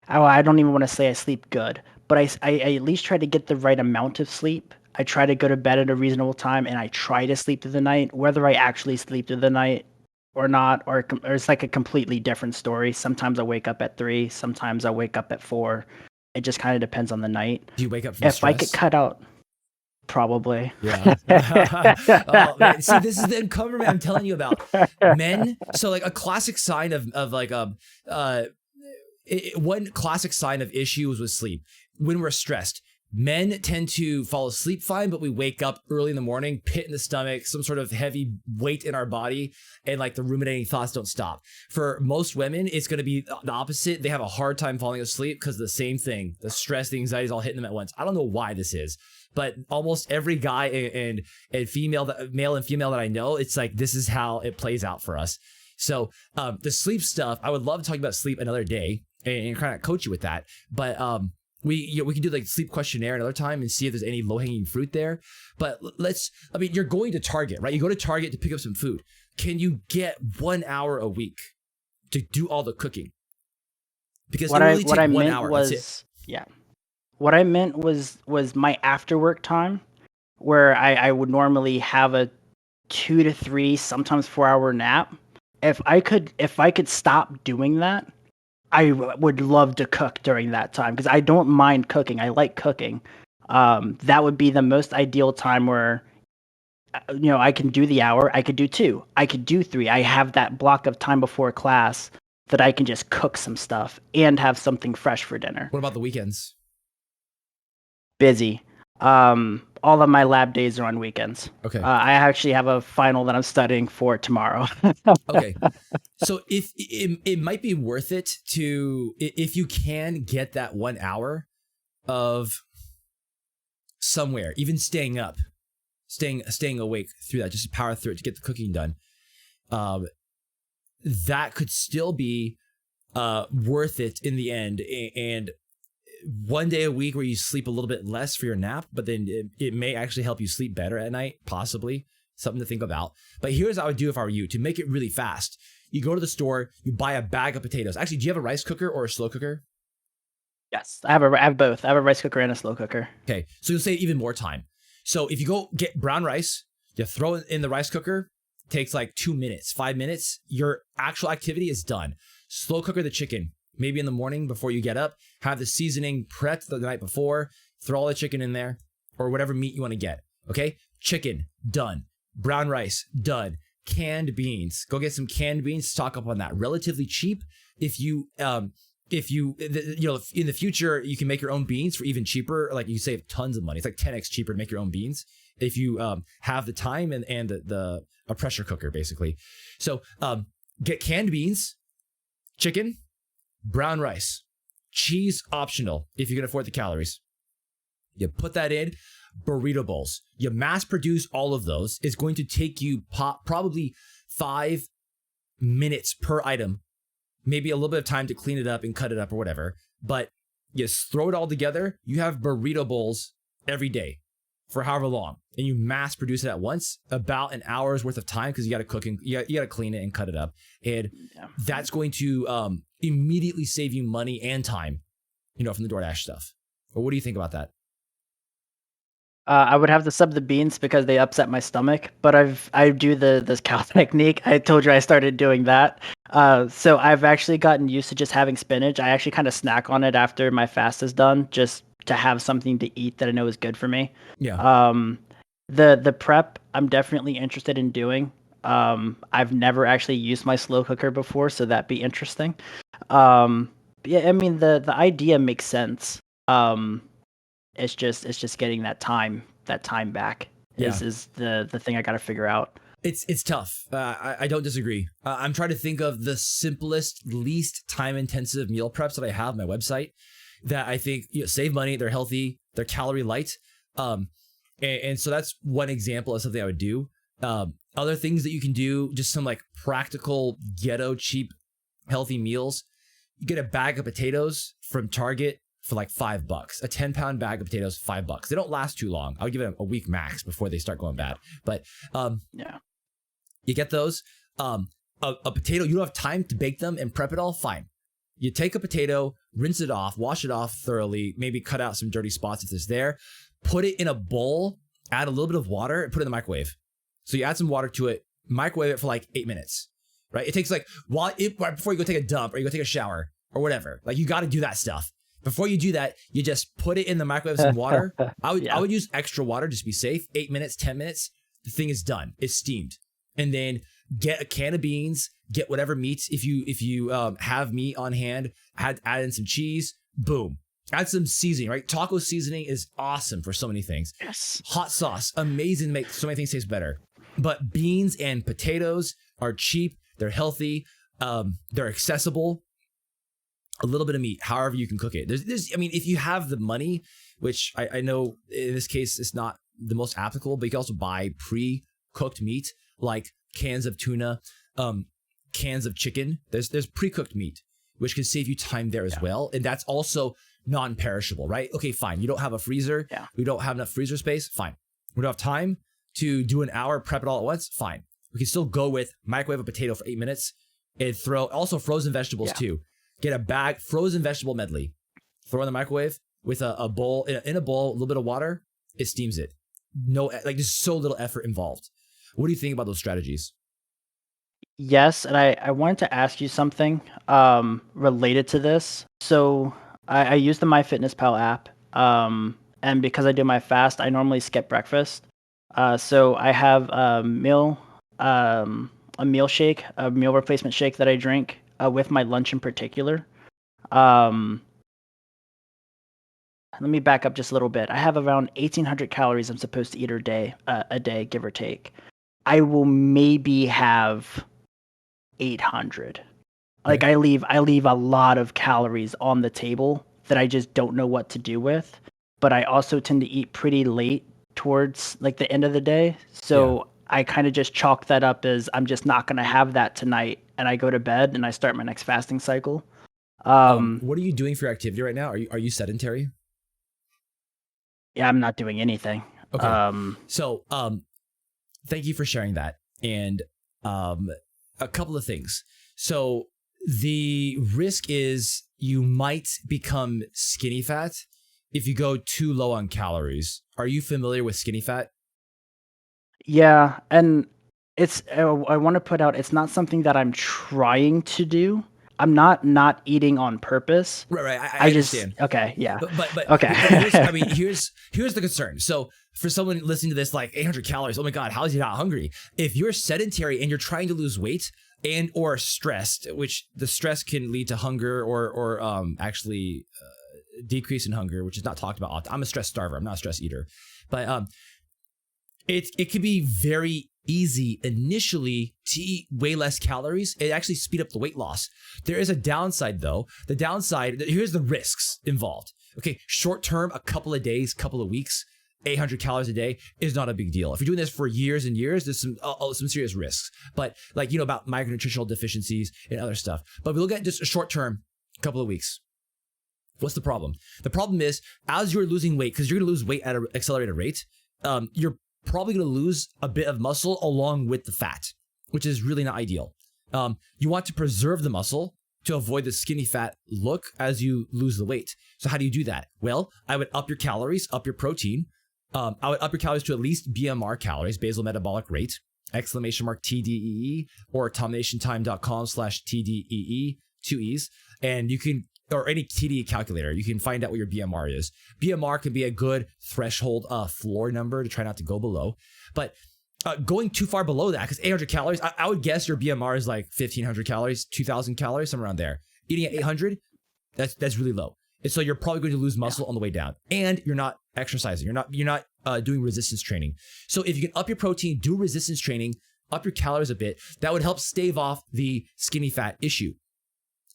Oh, I don't even want to say I sleep good, but I at least try to get the right amount of sleep. I try to go to bed at a reasonable time, and I try to sleep through the night. Whether I actually sleep through the night or not, or it's like a completely different story. Sometimes I wake up at 3, sometimes I wake up at 4. It just kind of depends on the night. Do you wake up from If I could stress? cut out, probably. Yeah. Oh man, see, this is the uncoverment I'm telling you about. Men. So like a classic sign of like uh one classic sign of issues with sleep when we're stressed. Men tend to fall asleep fine, but we wake up early in the morning, pit in the stomach, some sort of heavy weight in our body, and like the ruminating thoughts don't stop. For most women, it's going to be the opposite. They have a hard time falling asleep because the same thing, the stress, the anxiety is all hitting them at once. I don't know why this is, but almost every guy and female, male and female that I know, it's like this is how it plays out for us. So the sleep stuff, I would love to talk about sleep another day and kind of coach you with that. But we can do like sleep questionnaire another time and see if there's any low hanging fruit there. But you're going to Target, right? You go to Target to pick up some food. Can you get 1 hour a week to do all the cooking? Because What it will I only what I take one meant hour. That's it. was yeah. What I meant was my after work time, where I would normally have a 2 to 3, sometimes 4 hour nap. If I could stop doing that, would love to cook during that time because I don't mind cooking. I like cooking. That would be the most ideal time where I can do the hour. I could do 2. I could do 3. I have that block of time before class that I can just cook some stuff and have something fresh for dinner. What about the weekends? Busy. All of my lab days are on weekends. Okay. I actually have a final that I'm studying for tomorrow. Okay. So if it might be worth it to, if you can get that 1 hour of somewhere, even staying up, staying awake through that, just to power through it to get the cooking done. That could still be worth it in the end. And one day a week where you sleep a little bit less for your nap, but then it may actually help you sleep better at night, possibly. Something to think about. But here's what I would do if I were you to make it really fast. You go to the store, you buy a bag of potatoes. Actually, do you have a rice cooker or a slow cooker? Yes, I have both. I have a rice cooker and a slow cooker. Okay, so you'll save even more time. So if you go get brown rice, You throw it in the rice cooker, takes like 2 minutes, 5 minutes. Your actual activity is done. Slow cooker the chicken, maybe in the morning before you get up. Have the seasoning prepped the night before. Throw all the chicken in there or whatever meat you want to get. Okay, chicken, done. Brown rice, done. Canned beans, go get some canned beans. Stock up on that. Relatively cheap. If you in the future you can make your own beans for even cheaper. Like you save tons of money. It's like 10x cheaper to make your own beans if you have the time and a pressure cooker basically. So get canned beans, chicken, brown rice, cheese optional if you can afford the calories. You put that in. Burrito bowls. You mass produce all of those. It's going to take you probably 5 minutes per item, maybe a little bit of time to clean it up and cut it up or whatever. But you throw it all together. You have burrito bowls every day for however long, and you mass produce it at once. About an hour's worth of time because you got to cook and you got to clean it and cut it up, and that's going to immediately save you money and time, from the DoorDash stuff. But what do you think about that? I would have to sub the beans because they upset my stomach, but I do this cow technique. I told you I started doing that. So I've actually gotten used to just having spinach. I actually kind of snack on it after my fast is done, just to have something to eat that I know is good for me. Yeah. The prep I'm definitely interested in doing. I've never actually used my slow cooker before, so that'd be interesting. Yeah, I mean the idea makes sense. It's just getting that time back is the thing I got to figure out. It's tough. I don't disagree. I'm trying to think of the simplest, least time intensive meal preps that I have on my website that I think save money. They're healthy. They're calorie light. And so that's one example of something I would do. Other things that you can do, just some like practical ghetto cheap healthy meals. You get a bag of potatoes from Target for like $5. A 10-pound bag of potatoes, $5. They don't last too long. I'll give it a week max before they start going bad. But you get those. A potato, you don't have time to bake them and prep it all, fine. You take a potato, rinse it off, wash it off thoroughly, maybe cut out some dirty spots if it's there. Put it in a bowl, add a little bit of water, and put it in the microwave. So you add some water to it, microwave it for like 8 minutes, right? It takes like, right before you go take a dump or you go take a shower or whatever. Like you got to do that stuff. Before you do that, you just put it in the microwave with some water. I would use extra water just to be safe. 8 minutes, 10 minutes, the thing is done. It's steamed. And then get a can of beans, get whatever meats. If you have meat on hand, add in some cheese, boom. Add some seasoning, right? Taco seasoning is awesome for so many things. Yes. Hot sauce, amazing, make so many things taste better. But beans and potatoes are cheap. They're healthy. They're accessible. A little bit of meat, however you can cook it. If you have the money, which I know in this case it's not the most applicable, but you can also buy pre-cooked meat like cans of tuna, cans of chicken. There's pre-cooked meat, which can save you time there as well, and that's also non-perishable, right? Okay, fine. You don't have a freezer. Yeah. We don't have enough freezer space. Fine. We don't have time to do an hour prep it all at once. Fine. We can still go with microwave a potato for 8 minutes and throw also frozen vegetables too. Get a bag, frozen vegetable medley, throw in the microwave with a bowl, in a bowl, a little bit of water, it steams it. There's so little effort involved. What do you think about those strategies? Yes, and I wanted to ask you something related to this. So I use the MyFitnessPal app, and because I do my fast, I normally skip breakfast. So I have a meal shake, a meal replacement shake that I drink with my lunch in particular. Let me back up just a little bit. I have around 1,800 calories I'm supposed to eat a day, give or take. I will maybe have 800. Like I leave a lot of calories on the table that I just don't know what to do with. But I also tend to eat pretty late towards like the end of the day. So I kind of just chalk that up as I'm just not going to have that tonight. And I go to bed and I start my next fasting cycle. What are you doing for your activity right now? Are you sedentary? Yeah, I'm not doing anything. Okay. So thank you for sharing that. And a couple of things. So the risk is you might become skinny fat if you go too low on calories. Are you familiar with skinny fat? Yeah, and I want to put out it's not something that I'm trying to do. I'm not eating on purpose. Right. I I just understand. okay, yeah. But here's, Okay. I mean, here's the concern. So for someone listening to this, like 800 calories, oh my God, how is he not hungry? If you're sedentary and you're trying to lose weight and or stressed, which the stress can lead to hunger or actually decrease in hunger, which is not talked about often. I'm a stress starver. I'm not a stress eater, but it can be very easy initially to eat way less calories. It actually speed up the weight loss. There is a downside though. The downside, here's the risks involved. Okay, short term, a couple of days, couple of weeks, 800 calories a day is not a big deal. If you're doing this for years and years, there's some serious risks. But like, about micronutritional deficiencies and other stuff. But we look at just a short term, couple of weeks. What's the problem? The problem is as you're losing weight, because you're going to lose weight at an accelerated rate, you're probably going to lose a bit of muscle along with the fat, which is really not ideal. You want to preserve the muscle to avoid the skinny fat look as you lose the weight. So how do you do that? Well, I would up your calories, up your protein. I would up your calories to at least BMR calories, basal metabolic rate, !TDEE, or TominationTime.com/TDEE, 2 E's. And you can, or any TDE calculator, you can find out what your BMR is. BMR can be a good threshold floor number to try not to go below. But going too far below that, because 800 calories, I would guess your BMR is like 1,500 calories, 2,000 calories, somewhere around there. Eating at 800, that's really low. And so you're probably going to lose muscle on the way down. And you're not exercising. You're not doing resistance training. So if you can up your protein, do resistance training, up your calories a bit, that would help stave off the skinny fat issue.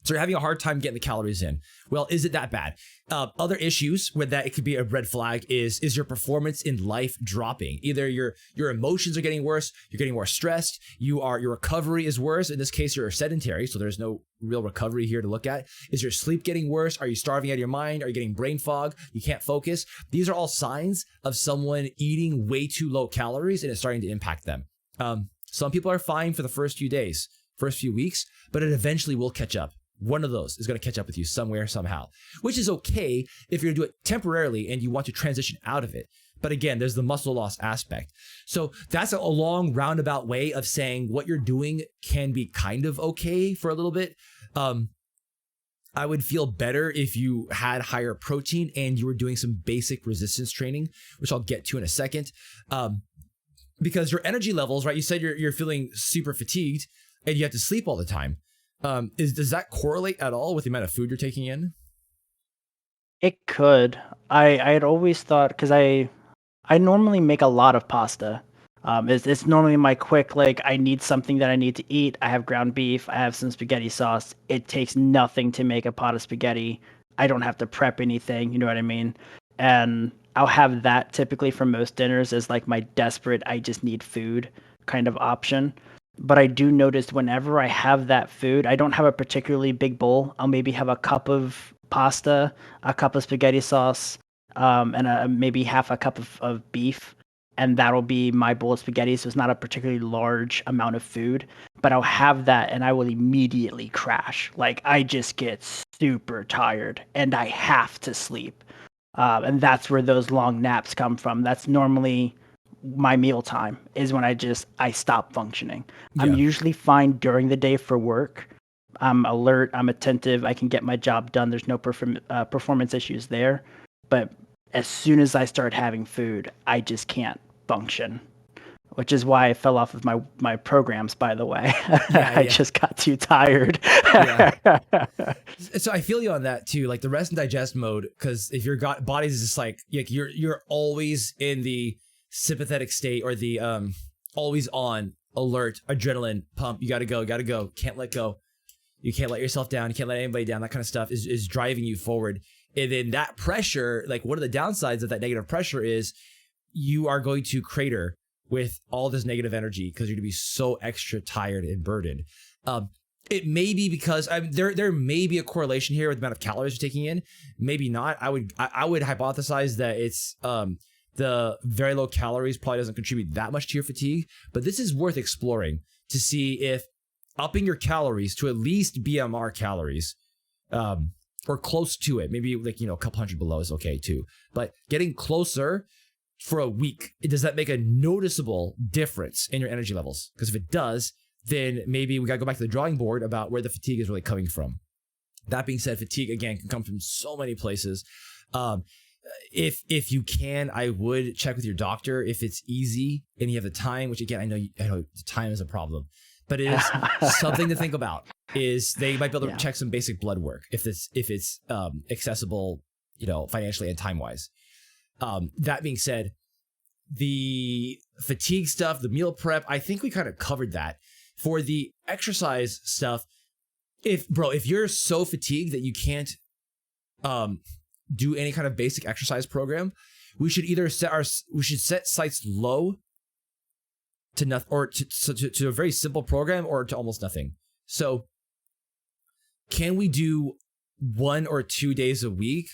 So you're having a hard time getting the calories in. Well, is it that bad? Other issues with that, it could be a red flag, is your performance in life dropping? Either your emotions are getting worse, you're getting more stressed, your recovery is worse. In this case, you're sedentary, so there's no real recovery here to look at. Is your sleep getting worse? Are you starving out of your mind? Are you getting brain fog? You can't focus. These are all signs of someone eating way too low calories and it's starting to impact them. Some people are fine for the first few days, first few weeks, but it eventually will catch up. One of those is going to catch up with you somewhere, somehow, which is okay if you're going to do it temporarily and you want to transition out of it. But again, there's the muscle loss aspect. So that's a long roundabout way of saying what you're doing can be kind of okay for a little bit. I would feel better if you had higher protein and you were doing some basic resistance training, which I'll get to in a second. Because your energy levels, right? You said you're feeling super fatigued and you have to sleep all the time. Does that correlate at all with the amount of food you're taking in? It could. I had always thought, because I normally make a lot of pasta. It's normally my quick, like, I need something that I need to eat. I have ground beef. I have some spaghetti sauce. It takes nothing to make a pot of spaghetti. I don't have to prep anything. You know what I mean? And I'll have that typically for most dinners as like my desperate, I just need food kind of option. But I do notice whenever I have that food, I don't have a particularly big bowl. I'll maybe have a cup of pasta, a cup of spaghetti sauce, and maybe half a cup of beef. And that'll be my bowl of spaghetti. So it's not a particularly large amount of food, but I'll have that and I will immediately crash. Like I just get super tired and I have to sleep. And that's where those long naps come from. That's normally my meal time is when I stop functioning. Yeah. I'm usually fine during the day for work. I'm alert, I'm attentive, I can get my job done. There's no performance issues there. But as soon as I start having food, I just can't function. Which is why I fell off of my programs, by the way. I just got too tired. So I feel you on that too, like the rest and digest mode, because if your body is just like you're always in the sympathetic state or the always on alert adrenaline pump, you gotta go, can't let go, you can't let yourself down, you can't let anybody down, that kind of stuff is driving you forward. And then that pressure, like one of the downsides of that negative pressure is you are going to crater with all this negative energy because you're going to be so extra tired and burdened. It may be because there may be a correlation here with the amount of calories you're taking in. Maybe not. I would hypothesize that it's the very low calories probably doesn't contribute that much to your fatigue. But this is worth exploring to see if upping your calories to at least BMR calories, or close to it, maybe like a couple hundred below is okay too. But getting closer for a week, does that make a noticeable difference in your energy levels? Because if it does, then maybe we got to go back to the drawing board about where the fatigue is really coming from. That being said, fatigue, again, can come from so many places. If you can, I would check with your doctor if it's easy and you have the time, which again, I know the time is a problem, but it is something to think about. Is they might be able to check some basic blood work if it's accessible, financially and time wise. That being said, the fatigue stuff, the meal prep, I think we kind of covered that. For the exercise stuff, if you're so fatigued that you can't do any kind of basic exercise program, we should either set sights low to nothing, or to a very simple program, or to almost nothing. So can we do 1 or 2 days a week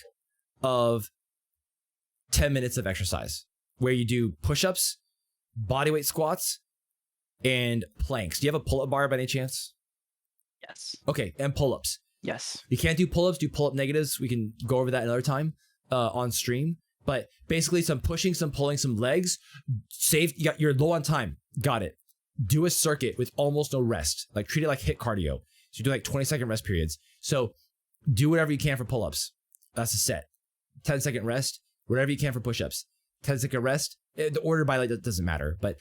of 10 minutes of exercise where you do push-ups, bodyweight squats, and planks? Do you have a pull-up bar by any chance? Yes. Okay, and pull-ups. Yes. You can't do pull-ups, do pull-up negatives. We can go over that another time on stream. But basically some pushing, some pulling, some legs. You're low on time. Got it. Do a circuit with almost no rest. Like treat it like HIIT cardio. So you do like 20-second rest periods. So do whatever you can for pull-ups. That's a set. 10-second rest. Whatever you can for push-ups. 10-second rest. The order by that doesn't matter. But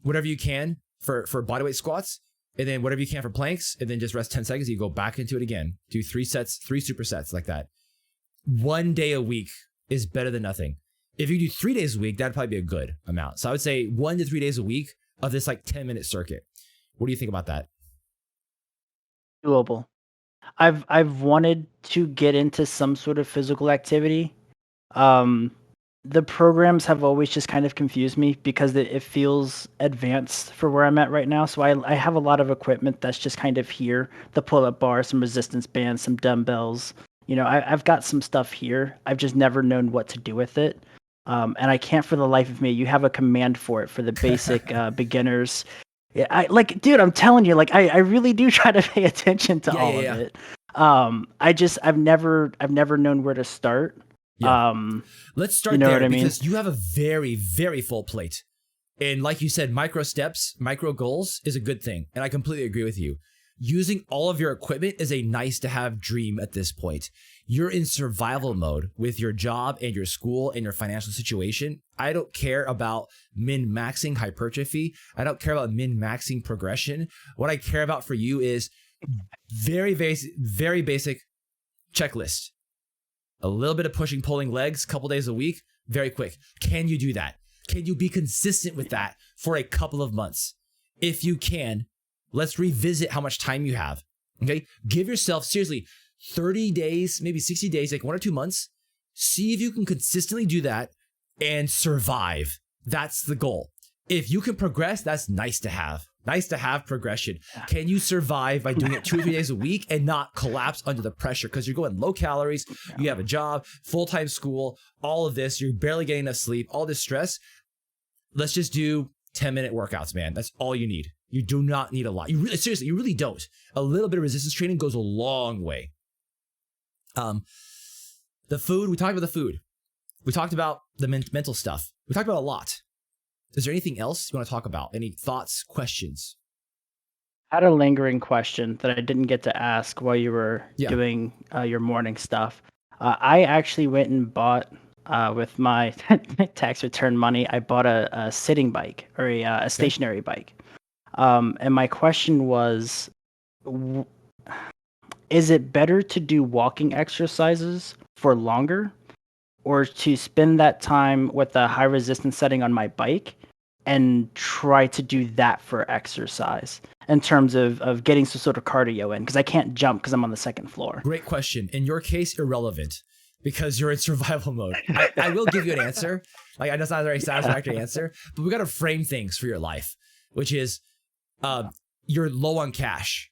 whatever you can for bodyweight squats. And then whatever you can for planks, and then just rest 10 seconds. You go back into it again. Do 3 sets, 3 supersets like that. 1 day a week is better than nothing. If you do 3 days a week, that'd probably be a good amount. So I would say 1 to 3 days a week of this like 10-minute circuit. What do you think about that? Doable. I've wanted to get into some sort of physical activity. The programs have always just kind of confused me because it feels advanced for where I'm at right now. So I have a lot of equipment that's just kind of here. The pull-up bar, some resistance bands, some dumbbells. I've got some stuff here. I've just never known what to do with it. And I can't for the life of me. You have a command for it for the basic beginners. Dude, I'm telling you, I really do try to pay attention to all of it. I've never known where to start. Yeah. Let's start there because you have a very, very full plate. And like you said, micro steps, micro goals is a good thing. And I completely agree with you. Using all of your equipment is a nice to have dream at this point. You're in survival mode with your job and your school and your financial situation. I don't care about min-maxing hypertrophy. I don't care about min-maxing progression. What I care about for you is very basic checklist. A little bit of pushing, pulling legs, couple days a week, very quick. Can you do that? Can you be consistent with that for a couple of months? If you can, let's revisit how much time you have. Okay? Give yourself, seriously, 30 days, maybe 60 days, like 1 or 2 months. See if you can consistently do that and survive. That's the goal. If you can progress, that's nice to have. Nice to have progression. Can you survive by doing it 2 or 3 days a week and not collapse under the pressure? Because you're going low calories, you have a job, full-time school, all of this, you're barely getting enough sleep, all this stress. Let's just do 10-minute workouts, man. That's all you need. You do not need a lot. You really don't. A little bit of resistance training goes a long way. The food, we talked about the food. We talked about the mental stuff. We talked about a lot. Is there anything else you want to talk about? Any thoughts, questions? I had a lingering question that I didn't get to ask while you were doing your morning stuff. I actually went and bought, with my tax return money, I bought a sitting bike or a stationary bike. And my question was, is it better to do walking exercises for longer or to spend that time with a high resistance setting on my bike and try to do that for exercise in terms of getting some sort of cardio in? Because I can't jump because I'm on the second floor. Great question. In your case, irrelevant because you're in survival mode. I will give you an answer. Like, I know it's not a very satisfactory answer, but we got to frame things for your life, which is you're low on cash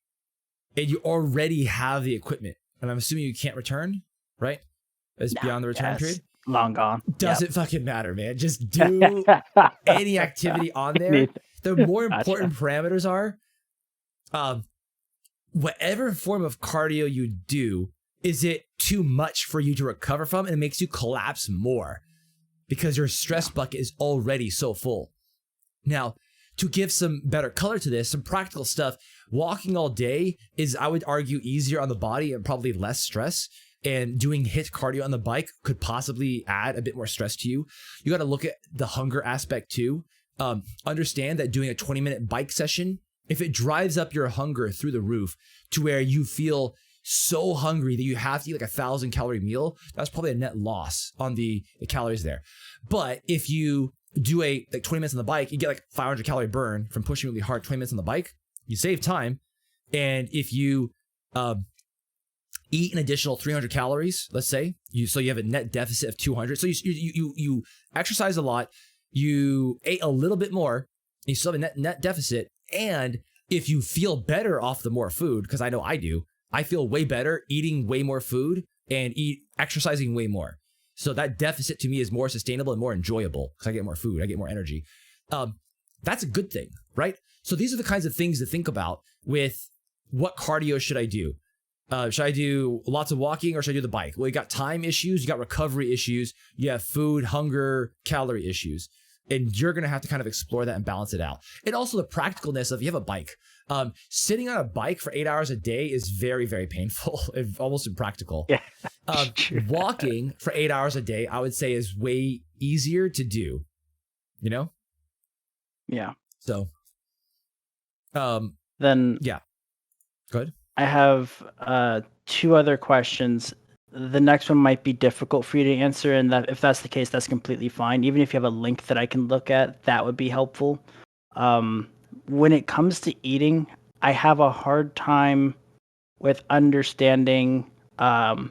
and you already have the equipment. And I'm assuming you can't return, right? It's beyond the return period. Long gone. Doesn't fucking matter, man. Just do any activity on there. The more important parameters are, whatever form of cardio you do, is it too much for you to recover from and it makes you collapse more? because your stress bucket is already so full. Now, to give some better color to this, some practical stuff, walking all day is, I would argue, easier on the body and probably less stress. And doing HIIT cardio on the bike could possibly add a bit more stress to you. You got to look at the hunger aspect too. Understand that doing a 20-minute bike session, if it drives up your hunger through the roof to where you feel so hungry that you have to eat like 1,000-calorie meal, that's probably a net loss on the calories there. But if you do a 20 minutes on the bike, you get like 500-calorie burn from pushing really hard 20 minutes on the bike. You save time. And if you eat an additional 300 calories, let's say, you have a net deficit of 200. So you exercise a lot, you ate a little bit more, and you still have a net deficit. And if you feel better off the more food, because I know I do, I feel way better eating way more food and exercising way more. So that deficit to me is more sustainable and more enjoyable because I get more food, I get more energy. That's a good thing, right? So these are the kinds of things to think about with what cardio should I do? Should I do lots of walking or should I do the bike? Well, you got time issues, you got recovery issues, you have food, hunger, calorie issues. And you're going to have to kind of explore that and balance it out. And also the practicalness of, you have a bike. Sitting on a bike for 8 hours a day is very, very painful, almost impractical. Yeah, walking for 8 hours a day, I would say, is way easier to do, you know? Yeah. So, then yeah, good. I have 2 other questions. The next one might be difficult for you to answer, and that if that's the case, that's completely fine. Even if you have a link that I can look at, that would be helpful. When it comes to eating, I have a hard time with understanding how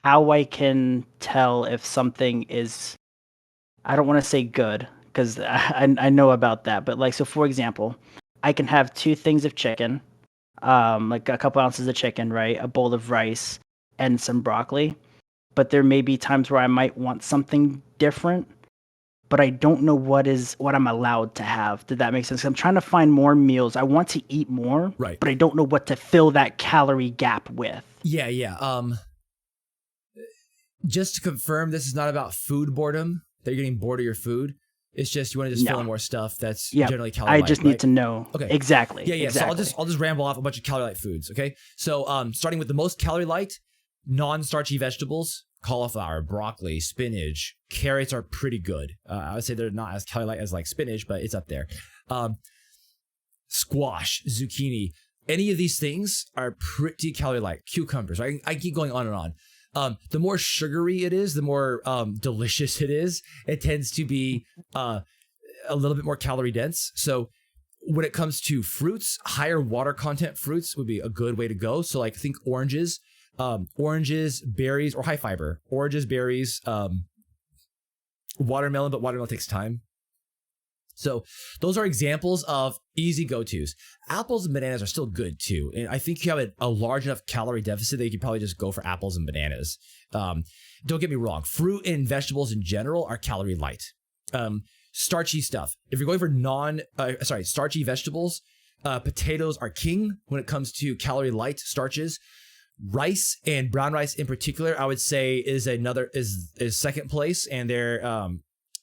I can tell if something is, I don't want to say good, because I know about that, but like, so for example, I can have 2 things of chicken, like a couple ounces of chicken, right? A bowl of rice and some broccoli. But there may be times where I might want something different, but I don't know what I'm allowed to have. Did that make sense? I'm trying to find more meals. I want to eat more, right, but I don't know what to fill that calorie gap with. Yeah. Just to confirm, this is not about food boredom, that you're getting bored of your food. It's just you want to just fill in more stuff that's generally calorie light. I just need to know. Okay. Exactly. Yeah. Exactly. So I'll just ramble off a bunch of calorie light foods. Okay. So starting with the most calorie light, non-starchy vegetables, cauliflower, broccoli, spinach, carrots are pretty good. I would say they're not as calorie light as like spinach, but it's up there. Squash, zucchini, any of these things are pretty calorie light. Cucumbers, right? I keep going on and on. The more sugary it is, the more delicious it is. It tends to be a little bit more calorie dense. So when it comes to fruits, higher water content fruits would be a good way to go. So like think oranges, berries, or high fiber. Oranges, berries, watermelon, but watermelon takes time. So those are examples of easy go-tos. Apples and bananas are still good too. And I think you have a large enough calorie deficit that you could probably just go for apples and bananas. Don't get me wrong. Fruit and vegetables in general are calorie light. Starchy stuff. If you're going for starchy vegetables, potatoes are king when it comes to calorie light starches. Rice and brown rice in particular, I would say is second place, and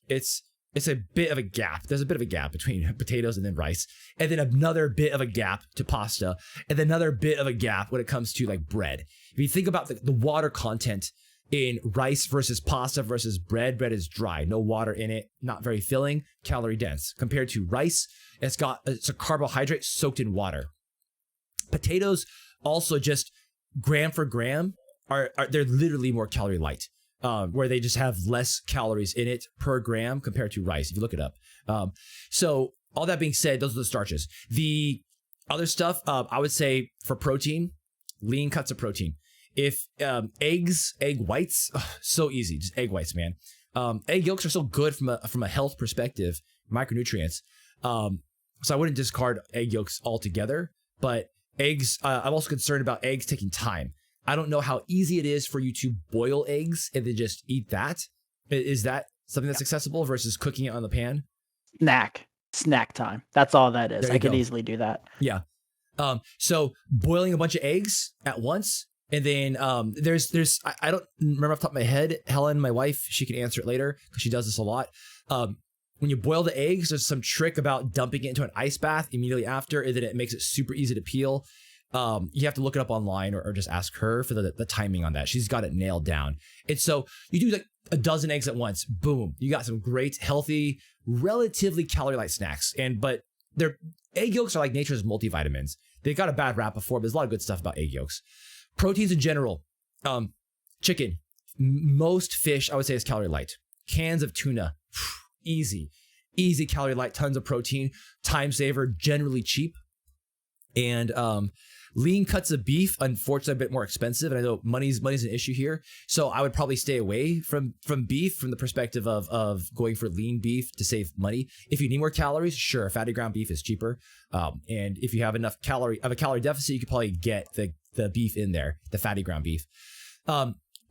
it's a bit of a gap. There's a bit of a gap between potatoes and then rice, and then another bit of a gap to pasta, and then another bit of a gap when it comes to like bread. If you think about the water content in rice versus pasta versus bread is dry, no water in it, not very filling, calorie dense. Compared to rice, it's a carbohydrate soaked in water. Potatoes also just gram for gram they're literally more calorie light. Where they just have less calories in it per gram compared to rice, if you look it up. So all that being said, those are the starches. The other stuff, I would say for protein, lean cuts of protein. If egg whites, so easy, just egg whites, man. Egg yolks are so good from a health perspective, micronutrients. So I wouldn't discard egg yolks altogether, but eggs, I'm also concerned about eggs taking time. I don't know how easy it is for you to boil eggs and then just eat that. Is that something that's accessible versus cooking it on the pan? Snack time. That's all that is. I could easily do that. Yeah. So boiling a bunch of eggs at once And then I don't remember off the top of my head. Helen, my wife, she can answer it later because she does this a lot. When you boil the eggs, there's some trick about dumping it into an ice bath immediately after, and then it makes it super easy to peel. You have to look it up online or just ask her for the timing on that. She's got it nailed down. And so you do like a dozen eggs at once. Boom. You got some great, healthy, relatively calorie light snacks. But their egg yolks are like nature's multivitamins. They got a bad rap before, but there's a lot of good stuff about egg yolks. Proteins in general. Chicken. Most fish, I would say, is calorie light. Cans of tuna. Easy calorie light, tons of protein, time saver, generally cheap. And lean cuts of beef, unfortunately, a bit more expensive. And I know money's an issue here. So I would probably stay away from beef from the perspective of going for lean beef to save money. If you need more calories, sure, fatty ground beef is cheaper. And if you have a calorie deficit, you could probably get the beef in there, the fatty ground beef.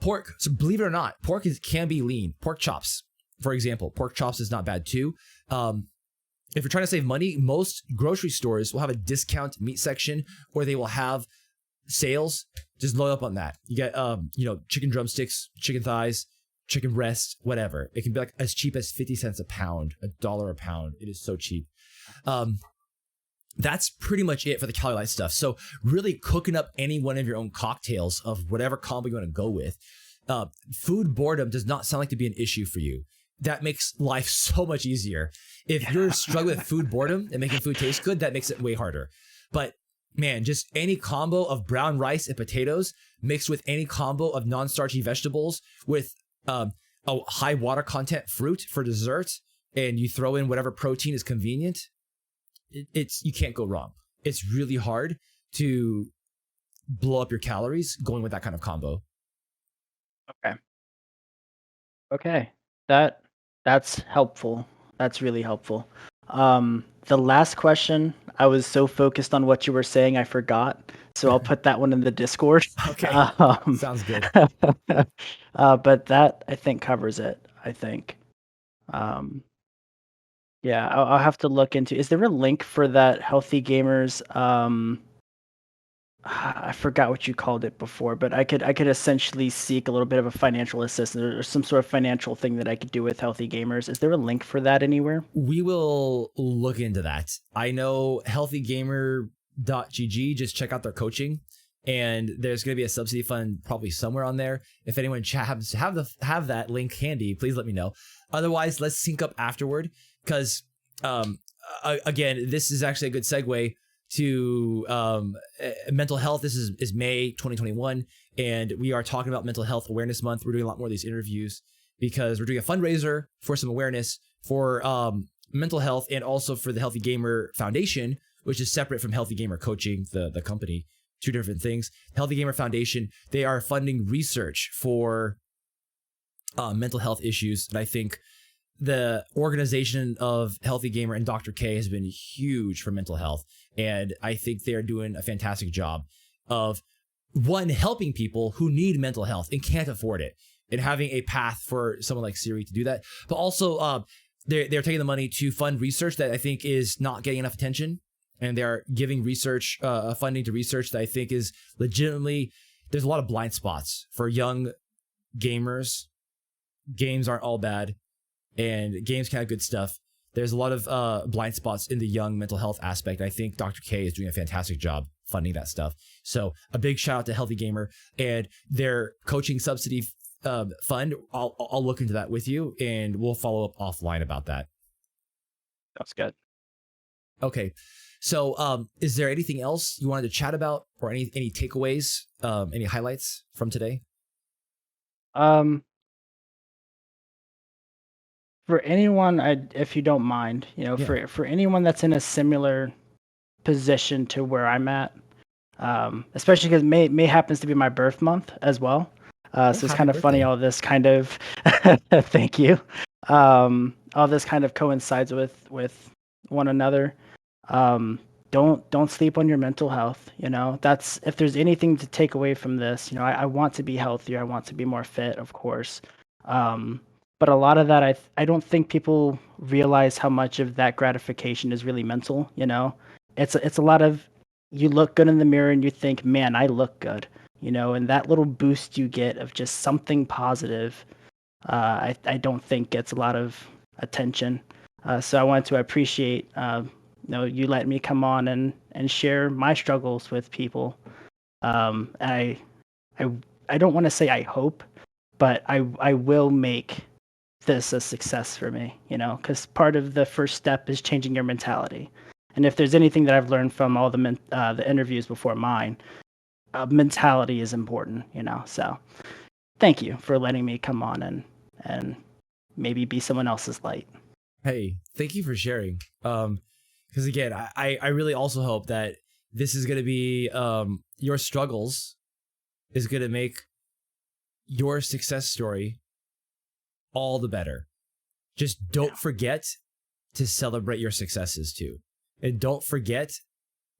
Pork, so believe it or not, pork can be lean. Pork chops, for example, pork chops is not bad too. If you're trying to save money, most grocery stores will have a discount meat section, or they will have sales. Just load up on that. You get, chicken drumsticks, chicken thighs, chicken breast, whatever. It can be like as cheap as 50 cents a pound, $1 a pound. It is so cheap. That's pretty much it for the calorie light stuff. So really cooking up any one of your own cocktails of whatever combo you want to go with. Food boredom does not sound like to be an issue for you. That makes life so much easier. If you're struggling with food boredom and making food taste good, that makes it way harder. But man, just any combo of brown rice and potatoes mixed with any combo of non-starchy vegetables with a high water content fruit for dessert, and you throw in whatever protein is convenient, you can't go wrong. It's really hard to blow up your calories going with that kind of combo. Okay. That's helpful. That's really helpful. The last question, I was so focused on what you were saying, I forgot. So I'll put that one in the Discord. Okay. Sounds good. But that I think covers it. I think. Yeah, I'll have to look into. Is there a link for that Healthy Gamers? I forgot what you called it before, but I could essentially seek a little bit of a financial assistance or some sort of financial thing that I could do with Healthy Gamers. Is there a link for that anywhere? We will look into that. I know healthygamer.gg, just check out their coaching, and there's going to be a subsidy fund probably somewhere on there. If anyone happens to have that link handy, please let me know. Otherwise, let's sync up afterward, because again, this is actually a good segue to mental health. This is May 2021, and we are talking about Mental Health Awareness Month. We're doing a lot more of these interviews because we're doing a fundraiser for some awareness for mental health, and also for the Healthy Gamer Foundation, which is separate from Healthy Gamer Coaching, the company. Two different things. Healthy Gamer Foundation, they are funding research for mental health issues, and I think the organization of Healthy Gamer and Dr. K has been huge for mental health. And I think they're doing a fantastic job of, one, helping people who need mental health and can't afford it, and having a path for someone like Siri to do that. But also, they're taking the money to fund research that I think is not getting enough attention. And they're giving research, funding to research that I think is legitimately, there's a lot of blind spots for young gamers. Games aren't all bad, and games can have good stuff. There's a lot of blind spots in the young mental health aspect. I think Dr. K is doing a fantastic job funding that stuff. So a big shout out to Healthy Gamer and their coaching subsidy fund. I'll look into that with you, and we'll follow up offline about that. That's good. Okay. So is there anything else you wanted to chat about, or any takeaways, any highlights from today? For anyone, if you don't mind, for anyone that's in a similar position to where I'm at, especially because May happens to be my birth month as well. So it's kind of funny, all this kind of thank you. All this kind of coincides with one another. Don't sleep on your mental health. That's, if there's anything to take away from this, I want to be healthier. I want to be more fit, of course. But a lot of that, I don't think people realize how much of that gratification is really mental. It's a lot of, you look good in the mirror and you think, man, I look good. and that little boost you get of just something positive, I don't think gets a lot of attention. So I wanted to appreciate, you letting me come on and share my struggles with people. I I I don't want to say I hope, but I will make this a success for me, because part of the first step is changing your mentality. And if there's anything that I've learned from all the interviews before mine, mentality is important, So thank you for letting me come on and maybe be someone else's light. Hey, thank you for sharing. Because again, I really also hope that this is going to be your struggles is going to make your success story all the better. Just don't forget to celebrate your successes too. And don't forget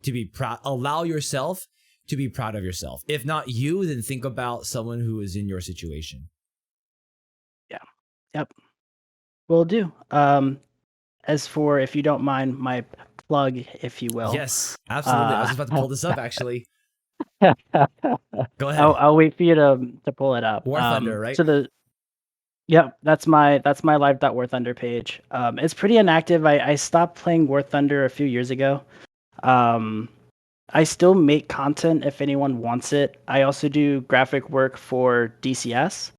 to be proud. Allow yourself to be proud of yourself. If not you, then think about someone who is in your situation. Yeah. Yep. Will do. As for, if you don't mind, my plug, if you will. Yes, absolutely. I was just about to pull this up, actually. Go ahead. I'll wait for you to pull it up. War Thunder, right? Yep, that's my live.war thunder page. It's pretty inactive. I stopped playing War Thunder a few years ago. I still make content if anyone wants it. I also do graphic work for DCS,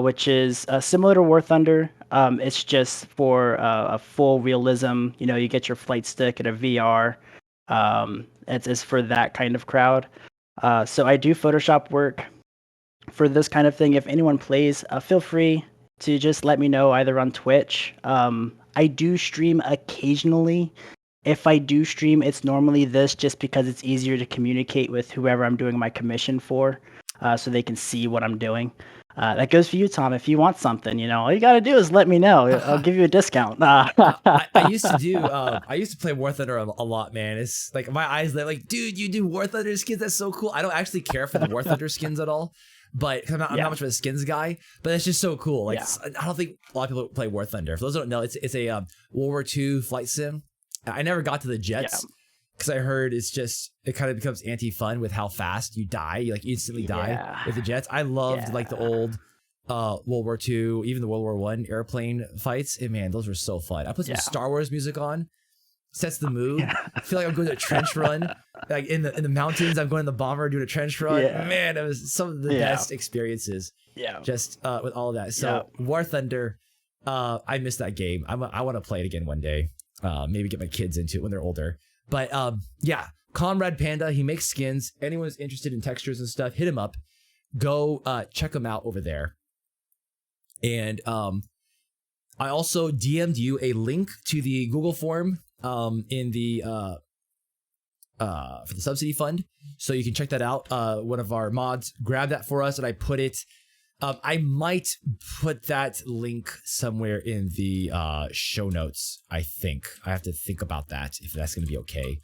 which is similar to War Thunder. It's just for a full realism. You get your flight stick and a VR. It's for that kind of crowd. So I do Photoshop work for this kind of thing. If anyone plays, feel free to just let me know either on Twitch. I do stream occasionally. If I do stream, it's normally this just because it's easier to communicate with whoever I'm doing my commission for, so they can see what I'm doing. That goes for you, Tom. If you want something, all you got to do is let me know. I'll give you a discount. I used to play War Thunder a lot, man. It's like my eyes, they're like, dude, you do War Thunder skins? That's so cool. I don't actually care for the War Thunder skins at all. But I'm not much of a skins guy, but it's just so cool. Like, I don't think a lot of people play War Thunder. For those who don't know, it's a World War II flight sim. I never got to the jets because I heard it kind of becomes anti-fun with how fast you die. You instantly die with the jets. I loved the old World War II, even the World War I airplane fights. And man, those were so fun. I put some Star Wars music on. Sets the mood. I feel like I'm going to a trench run, like in the mountains. I'm going in the bomber doing a trench run. Man, it was some of the best experiences. Just with all of that. So War Thunder, I missed that game. I want to play it again one day. Maybe get my kids into it when they're older. But KomradPanda, he makes skins. Anyone who's interested in textures and stuff, hit him up. Go check him out over there. And I also DM'd you a link to the Google form in the for the subsidy fund, so you can check that out. One of our mods grabbed that for us, and I put it. I might put that link somewhere in the show notes. I think I have to think about that if that's going to be okay.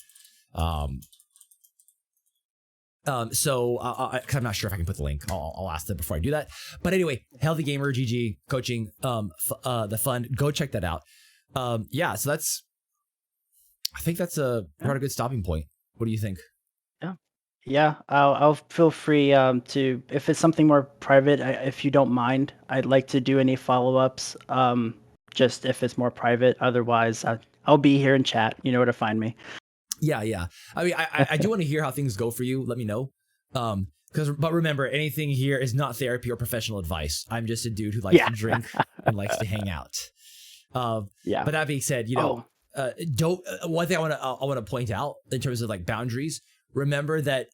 So cause I'm not sure if I can put the link. I'll ask them before I do that. But anyway, Healthy Gamer GG coaching the fund. Go check that out. So that's. I think that's a good stopping point. What do you think? Yeah. I'll feel free to, if it's something more private, if you don't mind, I'd like to do any follow-ups. Just if it's more private. Otherwise, I'll be here and chat. You know where to find me. Yeah. I mean, I do want to hear how things go for you. Let me know. But remember, anything here is not therapy or professional advice. I'm just a dude who likes to drink and likes to hang out. But that being said, one thing I want to point out in terms of boundaries. Remember that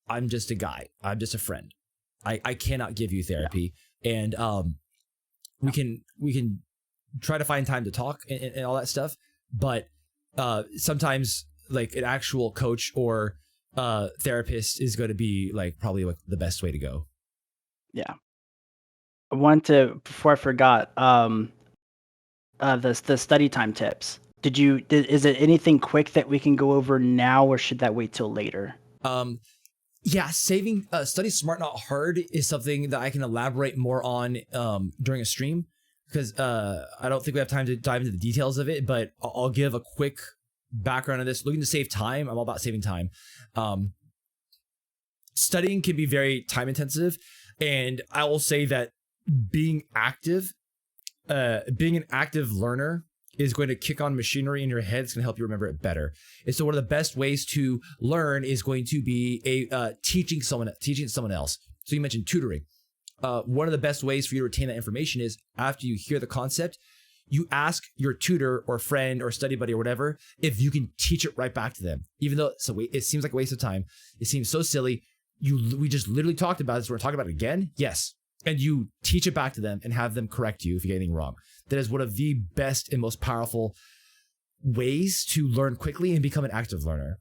I'm just a guy. I'm just a friend. I cannot give you therapy, and we can try to find time to talk and all that stuff. But sometimes an actual coach or therapist is going to be probably the best way to go. Yeah. I want to, before I forgot, the study time tips. Is it anything quick that we can go over now, or should that wait till later? Saving study smart, not hard is something that I can elaborate more on during a stream, because I don't think we have time to dive into the details of it, but I'll give a quick background of this. Looking to save time. I'm all about saving time. studying can be very time intensive, and I will say that being an active learner is going to kick on machinery in your head. It's going to help you remember it better. And so one of the best ways to learn is going to be teaching someone else. So you mentioned tutoring. One of the best ways for you to retain that information is after you hear the concept, you ask your tutor or friend or study buddy or whatever if you can teach it right back to them. Even though it seems like a waste of time, it seems so silly. We just literally talked about this. We're talking about it again. Yes. And you teach it back to them and have them correct you if you get anything wrong. That is one of the best and most powerful ways to learn quickly and become an active learner.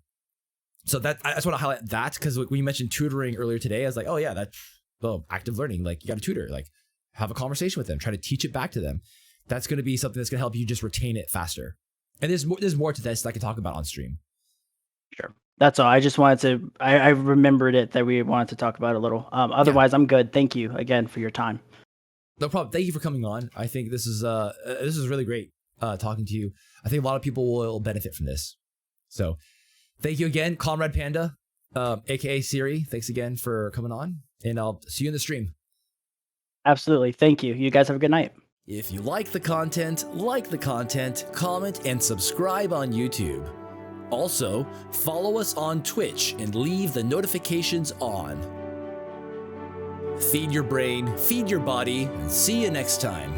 So I just want to highlight that, because when you mentioned tutoring earlier today, I was like, oh yeah, active learning. Like, you got to tutor, like have a conversation with them, try to teach it back to them. That's going to be something that's going to help you just retain it faster. And there's more to this that I can talk about on stream. Sure. That's all. I just wanted to, I remembered it that we wanted to talk about a little. Otherwise, I'm good. Thank you again for your time. No problem. Thank you for coming on. I think this is really great talking to you. I think a lot of people will benefit from this. So thank you again, KomradPanda, aka Siri. Thanks again for coming on, and I'll see you in the stream. Absolutely. Thank you. You guys have a good night. If you like the content, comment, and subscribe on YouTube. Also, follow us on Twitch and leave the notifications on. Feed your brain, feed your body, and see you next time.